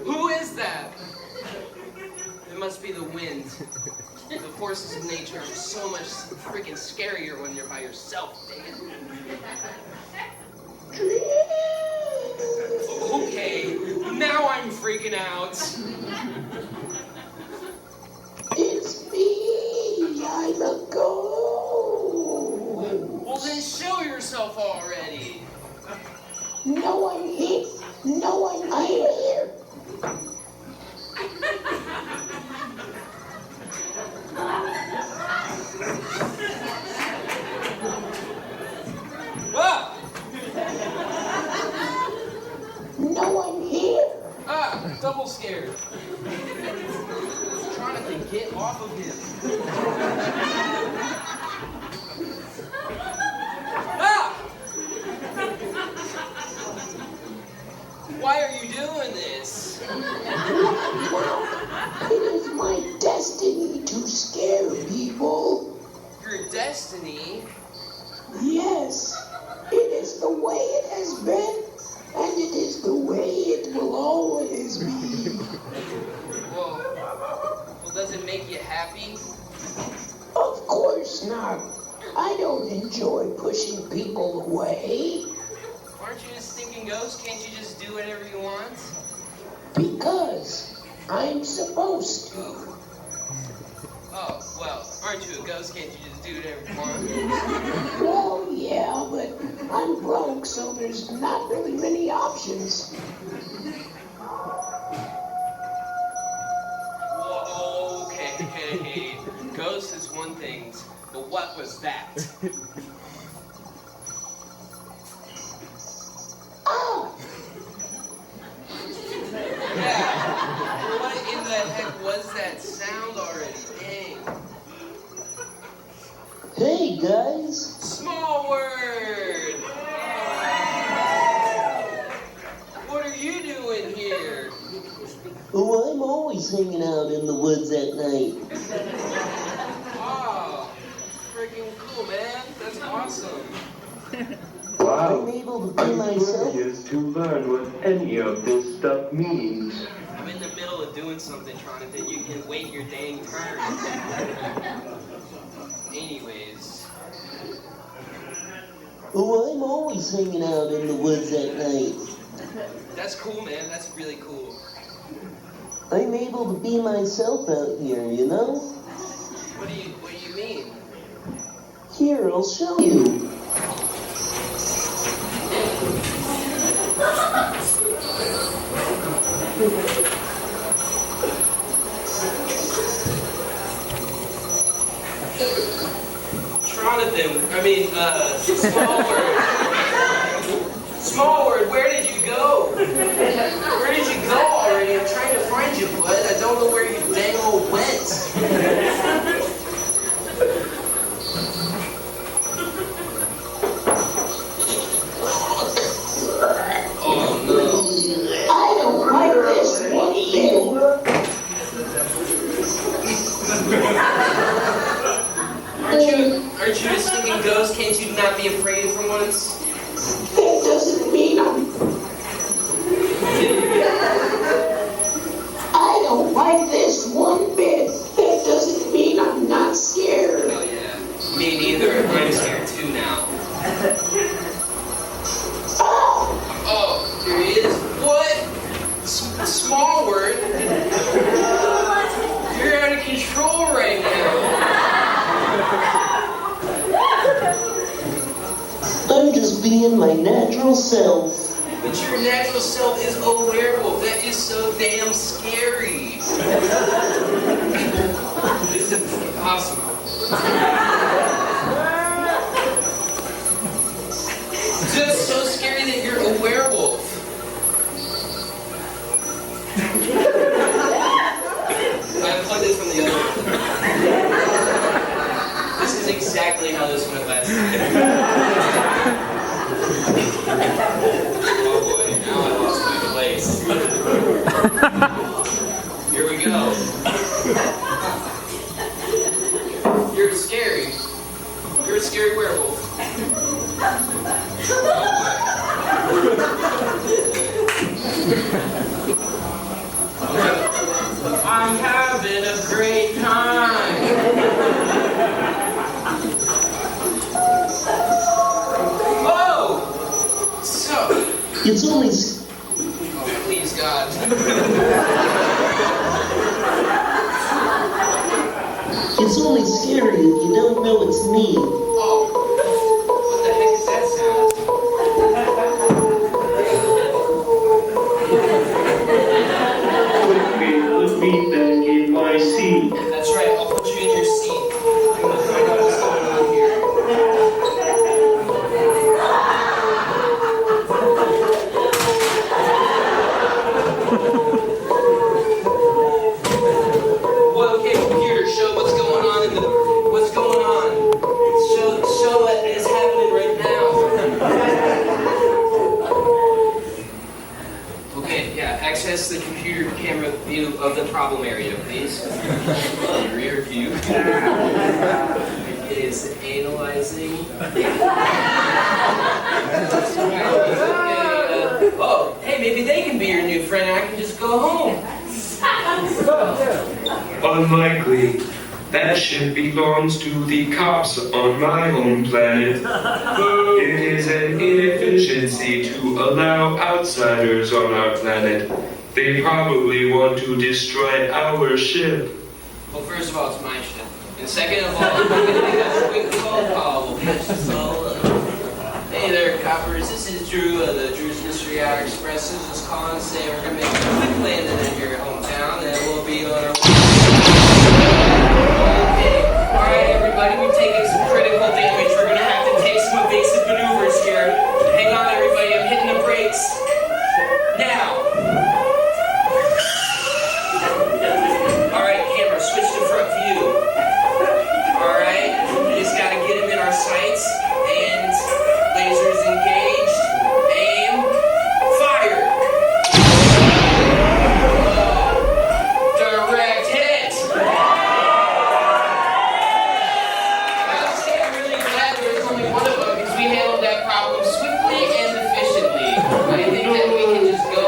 Speaker 2: Who is that? It must be especially the wind. The forces of nature are so much freaking scarier when you're by yourself, dang it. Okay, now I'm freaking out.
Speaker 7: It's me, I'm a ghost.
Speaker 2: Well then show yourself already.
Speaker 7: No, I'm here. No, I'm here.
Speaker 2: Ah!
Speaker 7: No, I'm here.
Speaker 2: Ah, double scared. Trying to get off of him. Ah! Why are you doing this?
Speaker 7: It is my destiny to scare people.
Speaker 2: Your destiny?
Speaker 7: Yes, it is the way it has been, and it is the way it will always be.
Speaker 2: Well, does it make you happy?
Speaker 7: Of course not. I don't enjoy pushing people away.
Speaker 2: Aren't you a stinking ghost? Can't you just do whatever you want?
Speaker 7: Because I'm supposed to.
Speaker 2: Oh, well, aren't you a ghost? Can't you just do whatever you want?
Speaker 7: Well, yeah, but I'm broke, so there's not really many options.
Speaker 2: Whoa, okay. Ghost is one thing, but what was that?
Speaker 7: Ah!
Speaker 2: Yeah. What in the heck was that sound already? Dang.
Speaker 7: Hey, guys.
Speaker 2: Small word! What are you doing here?
Speaker 7: Oh, I'm always hanging out in the woods at night.
Speaker 2: Oh, freaking cool, man. That's awesome.
Speaker 4: Wow.
Speaker 7: I'm able to be myself.
Speaker 4: Curious to learn what any of this stuff means.
Speaker 2: I'm in the middle of doing something, Jonathan. You can wait your dang turn. Anyways.
Speaker 7: Oh, I'm always hanging out in the woods at night.
Speaker 2: That's cool, man. That's really cool.
Speaker 7: I'm able to be myself out here, you know?
Speaker 2: What do you mean?
Speaker 7: Here, I'll show you.
Speaker 2: Small word. Small word, where did you go? Where did you go already? I'm trying to find you, bud. I don't know where you dang old went. Oh no.
Speaker 7: I don't like this one bit.
Speaker 2: Aren't you a stinking ghost? Can't you not be afraid for once?
Speaker 7: That doesn't mean I don't like this one bit. That doesn't mean I'm not scared.
Speaker 2: Oh yeah. Me neither. I'm scared too now. Oh, here he is. What? Small word? You're out of control right now.
Speaker 7: I'm just being my natural self.
Speaker 2: But your natural self is a werewolf. That is so damn scary. This is impossible. Just so scary that you're a werewolf. I unplugged it from the other one. This is exactly how this went last time. Oh boy, now I lost my place. Here we go. You're scary. You're a scary werewolf. I'm having a great
Speaker 7: It's only...
Speaker 2: Oh, please, God.
Speaker 7: It's only scary if you don't know it's me.
Speaker 2: Oh, what the heck is that sound?
Speaker 4: Quickly put me back in my seat.
Speaker 2: That's right, I'll put you in your seat. I'm gonna find out what's going on here. Well, okay, computer, show what's going on in the... What's going on? Show what is happening right now. Okay, yeah, access the computer camera view of the problem area, please. Rear view. It is analyzing. Oh, hey, maybe they can be your new friend and I can just go home.
Speaker 4: Unlikely. That ship belongs to the cops on my home planet. It is an inefficiency to allow outsiders on our planet. They probably want to destroy our ship.
Speaker 2: Well, first of all, it's my ship. And second of all, I'm going to make a quick phone call. We'll catch this all up. Hey there, coppers. This is Drew of the Drew's Mystery Hour Express. Just calling to say we're going to make a quick landing in your hometown, and we'll be on our way. Okay. All right, everybody. We're taking some critical damage. We're going to have to take some evasive maneuvers here. Hang on, everybody. I'm hitting the brakes. Now. All right, camera. Switch to front view. All right. We just got to get him in our sights. And lasers engaged. Aim. Fire. Direct hit. I'm really glad there was only one of them because we handled that problem swiftly and efficiently. I think that we can just go.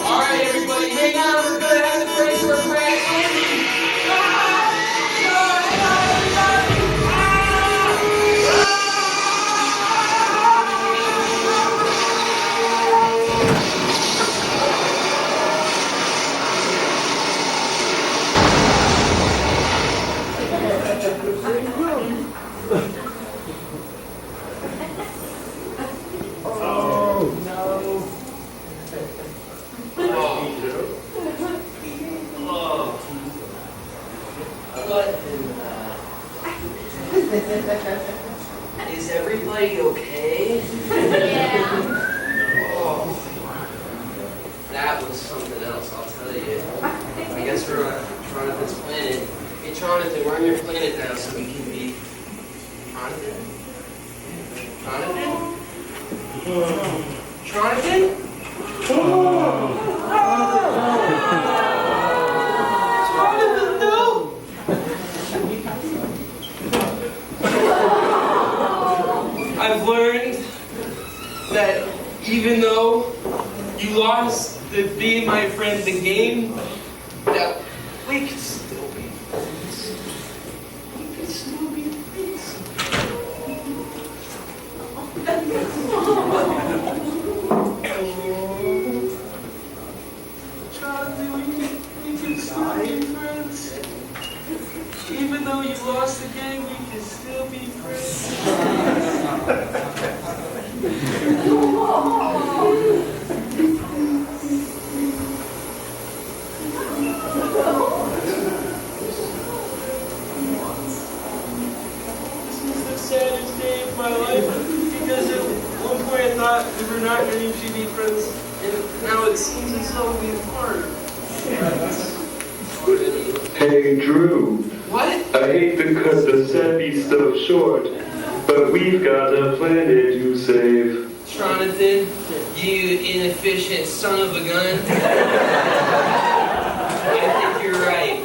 Speaker 2: All right, everybody, hang on. We're going to have to brace for a crash landing. Is everybody okay?
Speaker 3: Yeah.
Speaker 2: Oh, that was something else, I'll tell you. I guess we're on Tronathan's planet. Hey, Tronathan, we're on your planet now, so we can be... Tronathan? Tronathan? Tronathan? Tronathan, no! I've learned that even though you lost the Be My Friend the game, that we can still be friends. We can still be friends. Jonathan, we can still be friends. Even though you lost the game, we can still be friends. This is the saddest day of my life because at one point I thought we were not going to be friends, and now it seems as though we are.
Speaker 4: Hey, Drew.
Speaker 2: What?
Speaker 4: I hate to cut the sappy stuff short, but we've got a planet to save.
Speaker 2: Tronathan, you inefficient son of a gun. I think you're right.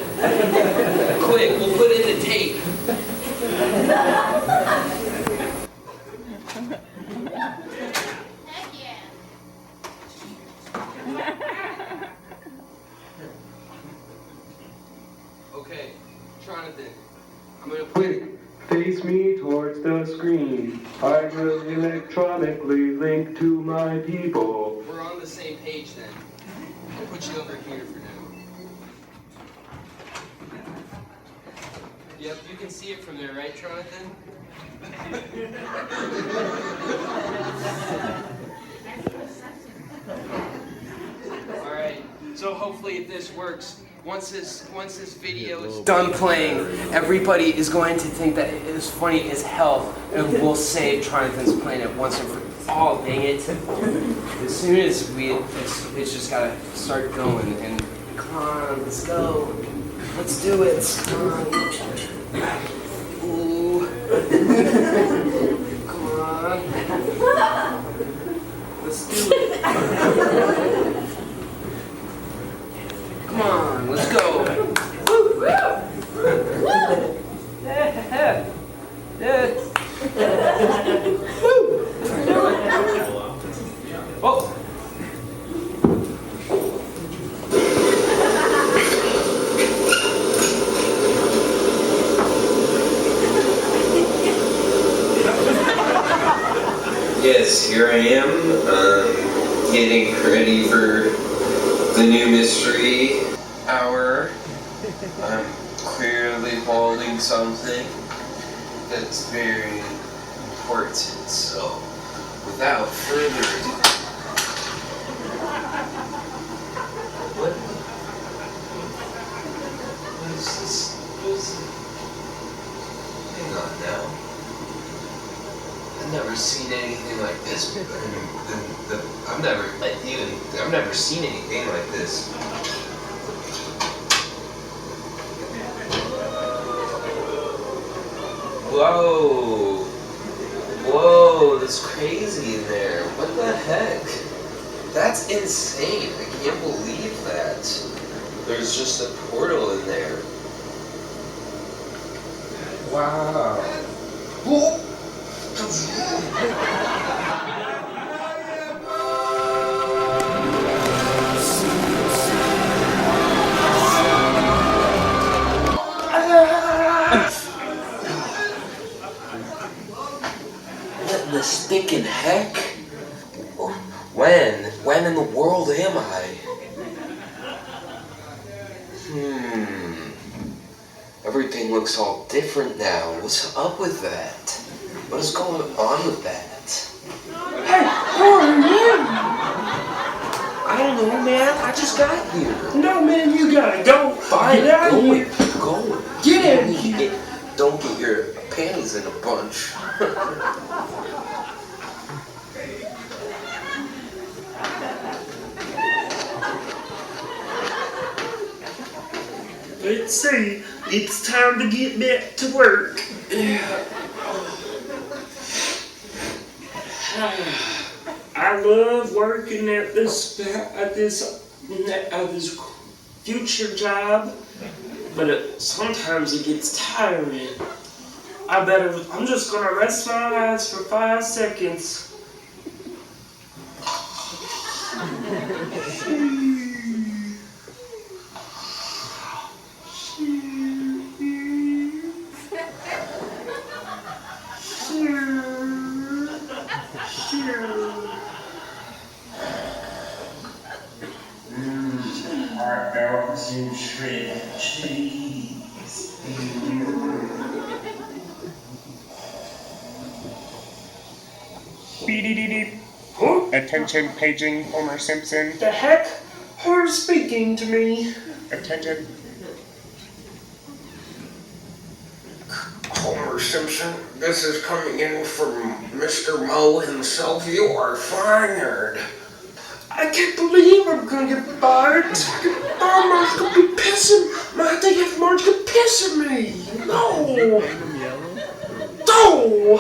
Speaker 2: Quick, we'll put in the tape.
Speaker 3: Heck yeah.
Speaker 2: Okay, Tronathan, I'm gonna put
Speaker 4: Face me towards the screen. I will electronically link to my people.
Speaker 2: We're on the same page then. I'll put you over here for now. Yep, you can see it from there, right, Jonathan? Alright, so hopefully if this works, once this video is done playing, everybody is going to think that it is funny as hell, and we'll save Jonathan's Planet once and for all. Dang it! As soon as it's just gotta start going, and come on, let's go, let's do it. Come on. Ooh. Come on. Let's do it. Come on, let's go. Oh.
Speaker 1: Yes, here I am, getting ready for the new mystery hour. I'm clearly holding something that's very important, so without further ado... What is this? Hang on now. I've never seen anything like this. I've never seen anything like this. Whoa! Whoa, that's crazy in there. What the heck? That's insane. I can't believe that. There's just a portal in there. Wow. Whoa! What in the stinking heck? When in the world am I? Everything looks all different now. What's up with that? What is going on with that?
Speaker 7: Hey, who are you?
Speaker 1: I don't know, man. I just got here.
Speaker 7: No, man, you gotta go.
Speaker 1: Fine,
Speaker 7: Get out of here.
Speaker 1: Go.
Speaker 7: Get in here.
Speaker 1: Don't get your panties in a bunch.
Speaker 7: Let's see. It's time to get back to work.
Speaker 1: Yeah.
Speaker 7: I love working at this future job, but sometimes it gets tiring. I'm just gonna rest my eyes for 5 seconds. Hot dogs and shredded cheese.
Speaker 8: Beep. Huh? Attention, paging Homer Simpson.
Speaker 7: The heck? Who's speaking to me?
Speaker 8: Attention.
Speaker 1: Homer Simpson, this is coming in from Mr. Moe himself. You are fired.
Speaker 7: I can't believe I'm gonna get fired. Marge's gonna be pissing. My day after Marge gonna piss at me. No. No.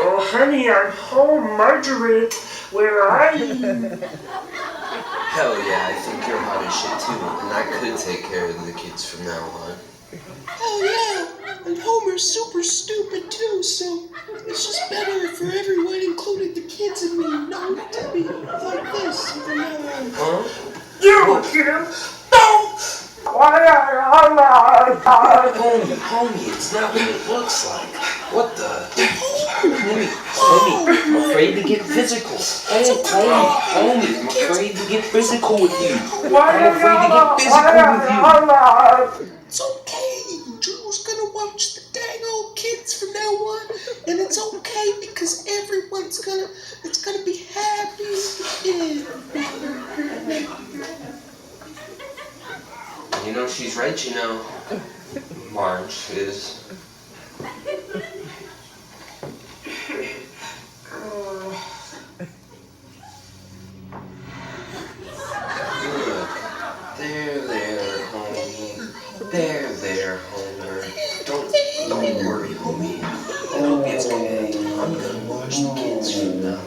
Speaker 7: Oh, honey, I'm home, Margaret. Where are you?
Speaker 1: Hell yeah, I think you're hot as shit too, and I could take care of the kids from now on.
Speaker 7: Oh, yeah.
Speaker 1: And Homer's super stupid too, so it's just better for everyone, including the kids and me, not to be like this from now on.
Speaker 2: Huh?
Speaker 7: You kid! No!
Speaker 2: Homie, it's not what it looks like. What the? Homie, I'm afraid to get physical. Homie, I'm afraid to get physical with you. I'm afraid to get physical with you.
Speaker 1: It's okay. Drew's gonna watch the dang old kids from now on, and it's okay because everyone's gonna be happy as a kid.
Speaker 2: You know, she's right, you know. Marge is. There, homie. There, Homer. Don't worry, homie. It'll be okay. I'm gonna watch the kids from now.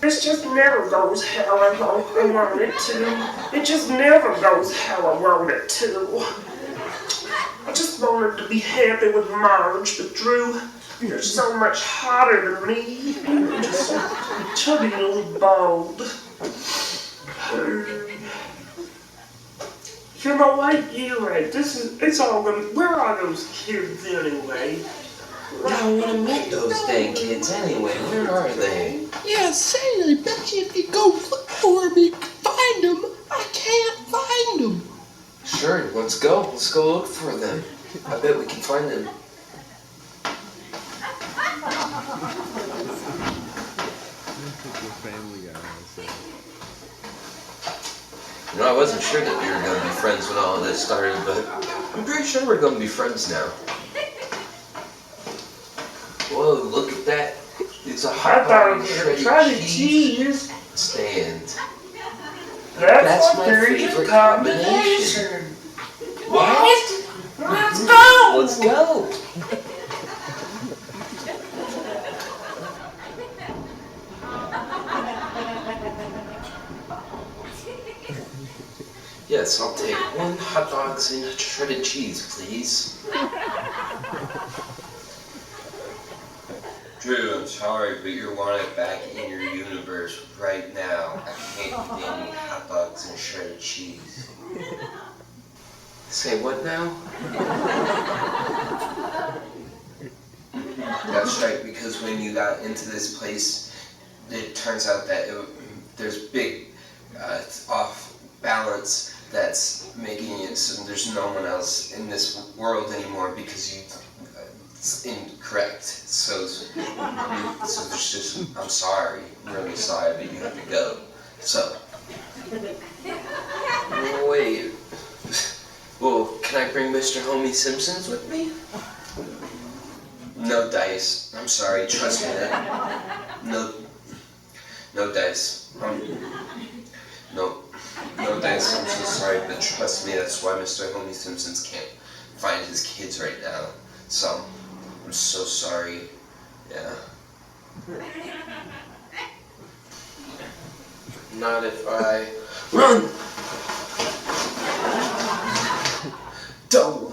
Speaker 7: This just never goes how I want it to. It just never goes how I want it to. I just wanted to be happy with Marge, but Drew, you're so much hotter than me. You're just a chubby little bald. You know what? You're right. It's all gonna. Where are those kids anyway?
Speaker 2: Yeah, I want to meet those dang kids anyway. Where are they?
Speaker 1: Yeah, say, I bet you if you go look for them, you can find them. I can't find them.
Speaker 2: Sure, let's go. Let's go look for them. I bet we can find them. You know, I wasn't sure that we were going to be friends when all of this started, but I'm pretty sure we're going to be friends now. Whoa, look at that. It's a hot dog and shredded cheese stand. That's my favorite combination. What? Let's go! Let's go! Yes, I'll take 1 hot dogs and shredded cheese, please. Drew, I'm sorry, but you're wanted back in your universe right now. I can't eat any hot dogs and shredded cheese. Say what now? That's right, because when you got into this place, it turns out that there's big off balance that's making it so there's no one else in this world anymore because it's incorrect. So there's just, I'm sorry, I'm really sorry, but you have to go. So, wait. Well, can I bring Mr. Homie Simpsons with me? No dice. I'm sorry, trust me that. No dice. No dice, I'm so sorry, but trust me, that's why Mr. Homie Simpsons can't find his kids right now. So, I'm so sorry. Yeah. Not if I run! Don't!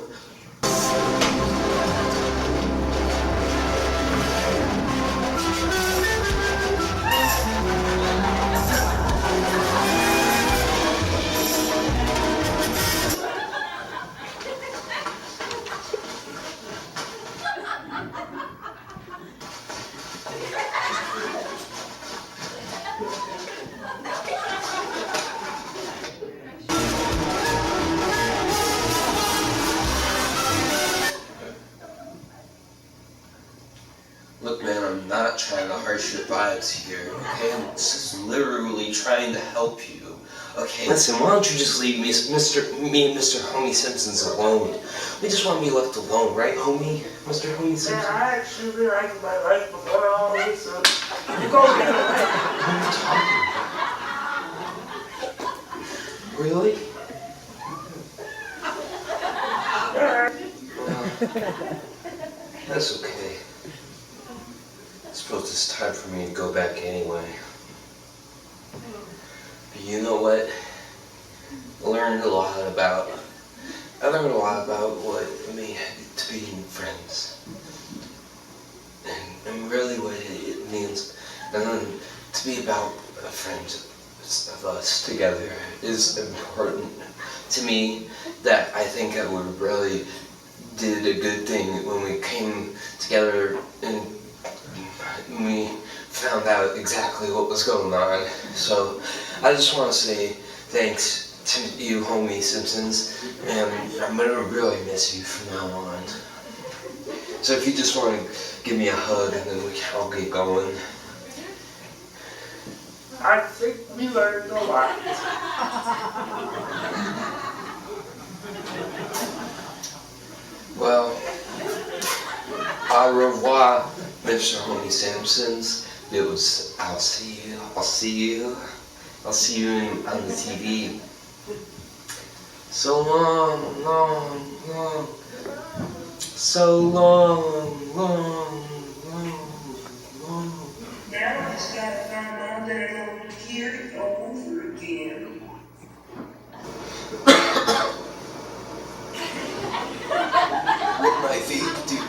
Speaker 2: Look, man, I'm not trying to harsh your vibes here, okay? I'm just literally trying to help you, okay? Listen, why don't you just leave me and Mr. Homie Simpsons alone? We just want to be left alone, right, homie? Mr. Homie Simpsons?
Speaker 7: Yeah, I actually like my life before all this, so you go get it.
Speaker 2: Really? That's okay. I suppose it's time for me to go back anyway. But you know what? I learned a lot about
Speaker 1: I learned a lot about what it means to be friends. And really what it means. And then to be about a friend of us together is important to me, that I think I would really did a good thing when we came together and we found out exactly what was going on. So I just want to say thanks to you, homie Simpsons, and I'm gonna really miss you from now on. So if you just want to give me a hug and then I'll get going.
Speaker 7: I think we learned a lot.
Speaker 1: Well, au revoir, Mr. Homie Simpsons. I'll see you on the TV. So long, so long.
Speaker 7: Now I just gotta find my day over here over again.
Speaker 1: My feet, dude.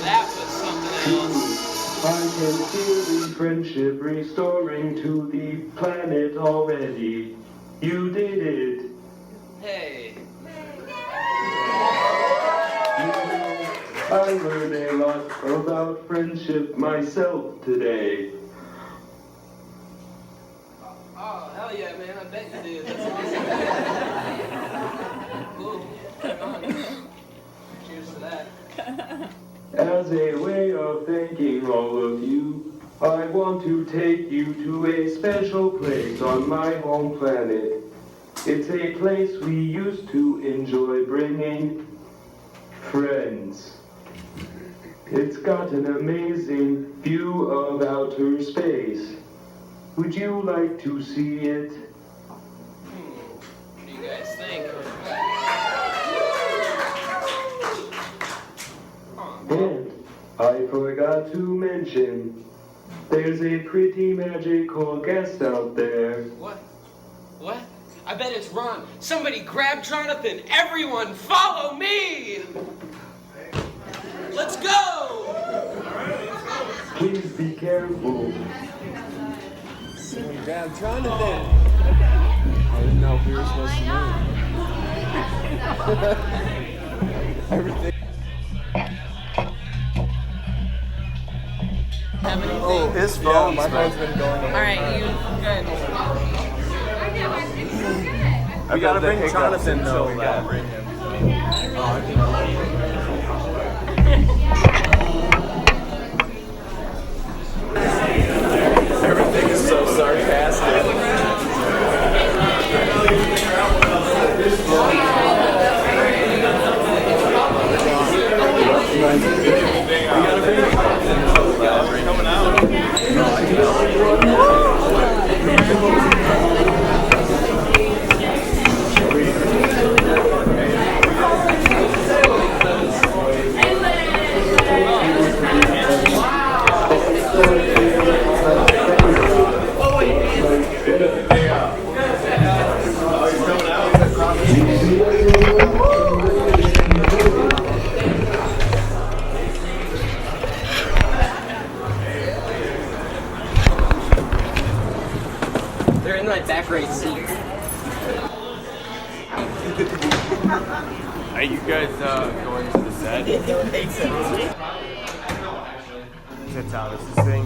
Speaker 2: That was something else.
Speaker 4: I can feel the friendship restoring to the planet already. You did it.
Speaker 2: Hey.
Speaker 4: You know, I learned a lot about friendship myself today.
Speaker 2: Oh, hell yeah, man. I bet you did. That's awesome. Cool. Right on. Cheers to that.
Speaker 4: As a way of thanking all of you, I want to take you to a special place on my home planet. It's a place we used to enjoy bringing friends. It's got an amazing view of outer space. Would you like to see it?
Speaker 2: What do you guys think?
Speaker 4: And I forgot to mention, there's a pretty magical guest out there.
Speaker 2: What? What? I bet it's Ron. Somebody grab Jonathan. Everyone follow me! Let's go!
Speaker 4: Please be careful.
Speaker 9: Grab Jonathan. I didn't know if we were supposed to move. Everything.
Speaker 2: Oh,
Speaker 9: his phone. My phone's been going.
Speaker 2: Alright, you good.
Speaker 9: We gotta bring Jonathan though. We gotta bring him. Everything is so sarcastic. Coming out.
Speaker 2: They're in my back right seat.
Speaker 9: Are you guys going to the set? That's how this is thing.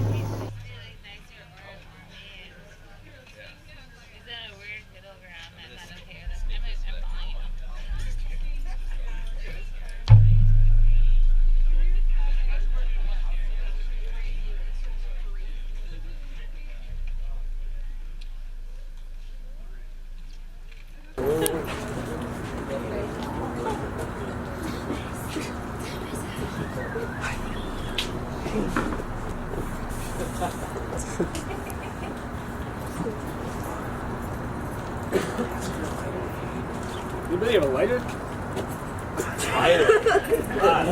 Speaker 9: Anybody have a lighter?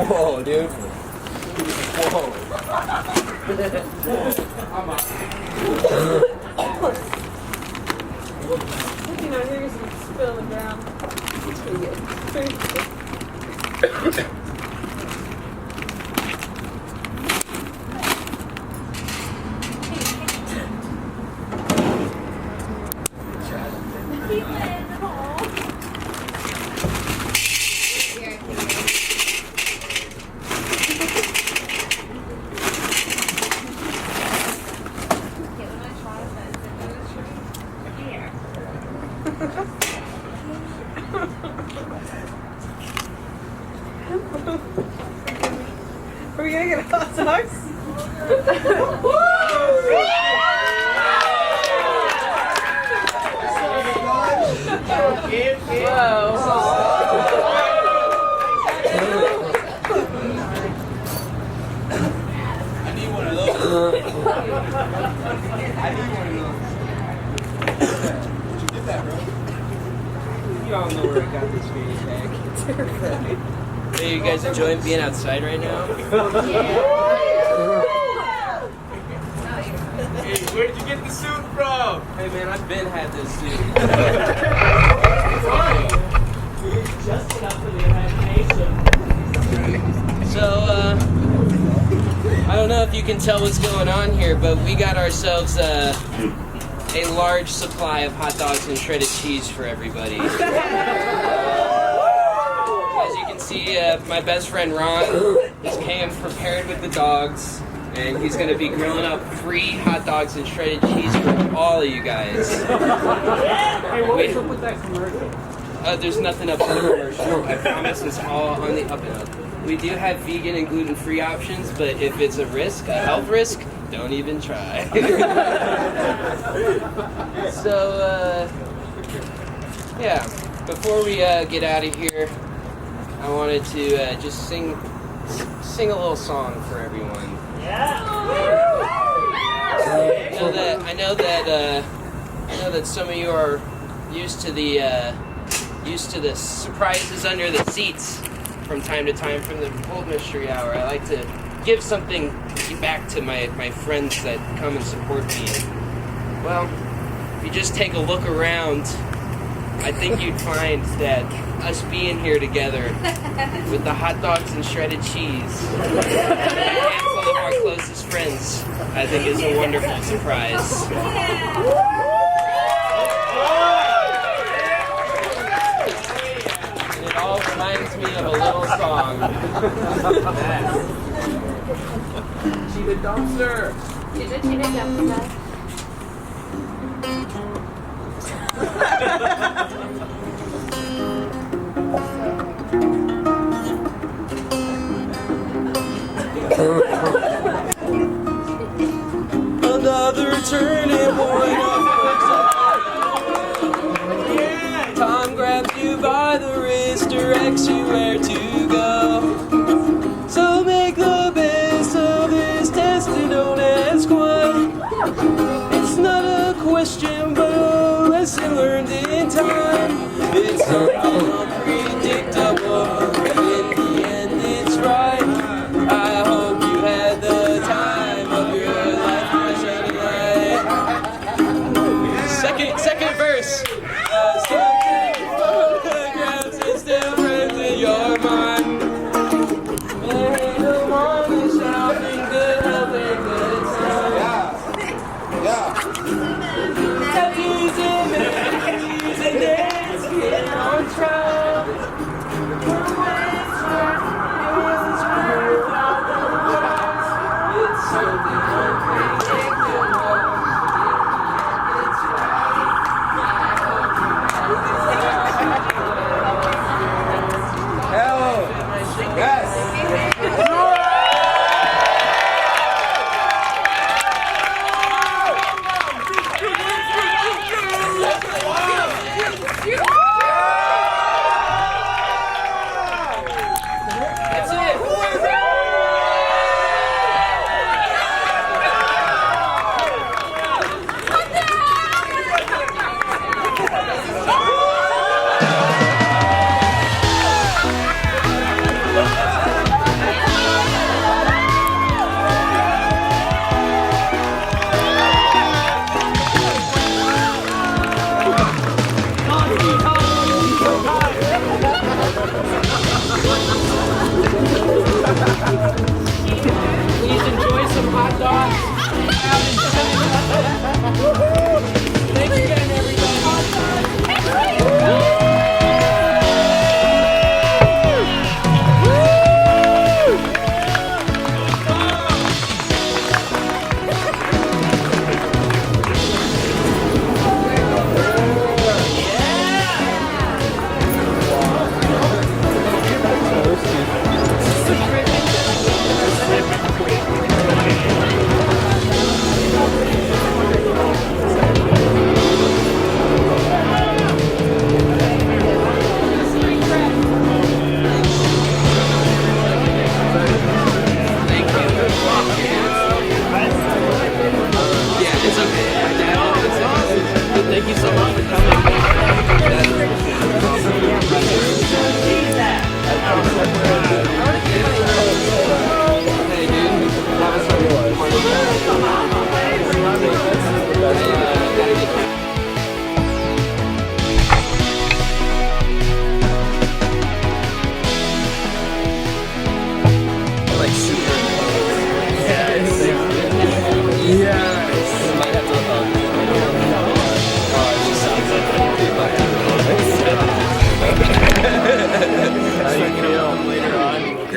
Speaker 2: Whoa, dude. Whoa.
Speaker 3: You know, here's some spill on the ground. It's pretty good. Pretty good. Are we gonna get hot dogs?
Speaker 2: I need one of those. Did you get that, bro? You all know where I got this fanny bag. Hey, you guys enjoying being outside right now?
Speaker 9: Hey, where did you get the suit from?
Speaker 2: Hey man, I've been had this suit.
Speaker 10: Just enough for the imagination.
Speaker 2: So, I don't know if you can tell what's going on here, but we got ourselves a large supply of hot dogs and shredded cheese for everybody. As you can see, my best friend Ron is came prepared with the dogs, and he's going to be grilling up free hot dogs and shredded cheese for all of you guys.
Speaker 10: Hey, what was up with that commercial?
Speaker 2: There's nothing up in the commercial. I promise it's all on the up and up. We do have vegan and gluten-free options, but if it's a risk, a health risk, don't even try. So, yeah, before we get out of here, I wanted to just sing a little song for everyone. I know that some of you are used to the surprises under the seats from time to time from the Old Mystery Hour. I like to give something back to my friends that come and support me. Well, if you just take a look around, I think you'd find that us being here together with the hot dogs and shredded cheese and a handful of our closest friends, I think is a wonderful surprise. And it all reminds me of a little song.
Speaker 10: Cheetah dumpster.
Speaker 3: Cheetah dumpster.
Speaker 2: Another turning point of Tom grabs you by the wrist, directs you where to go. So make the best of this test and don't ask why. It's not a question, but a lesson learned in time. It's something unpredictable, but in the end it's right. I hope you have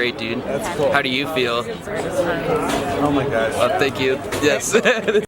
Speaker 11: great, dude.
Speaker 9: That's cool.
Speaker 11: How do you feel?
Speaker 9: Oh my gosh.
Speaker 11: Thank you. Yes.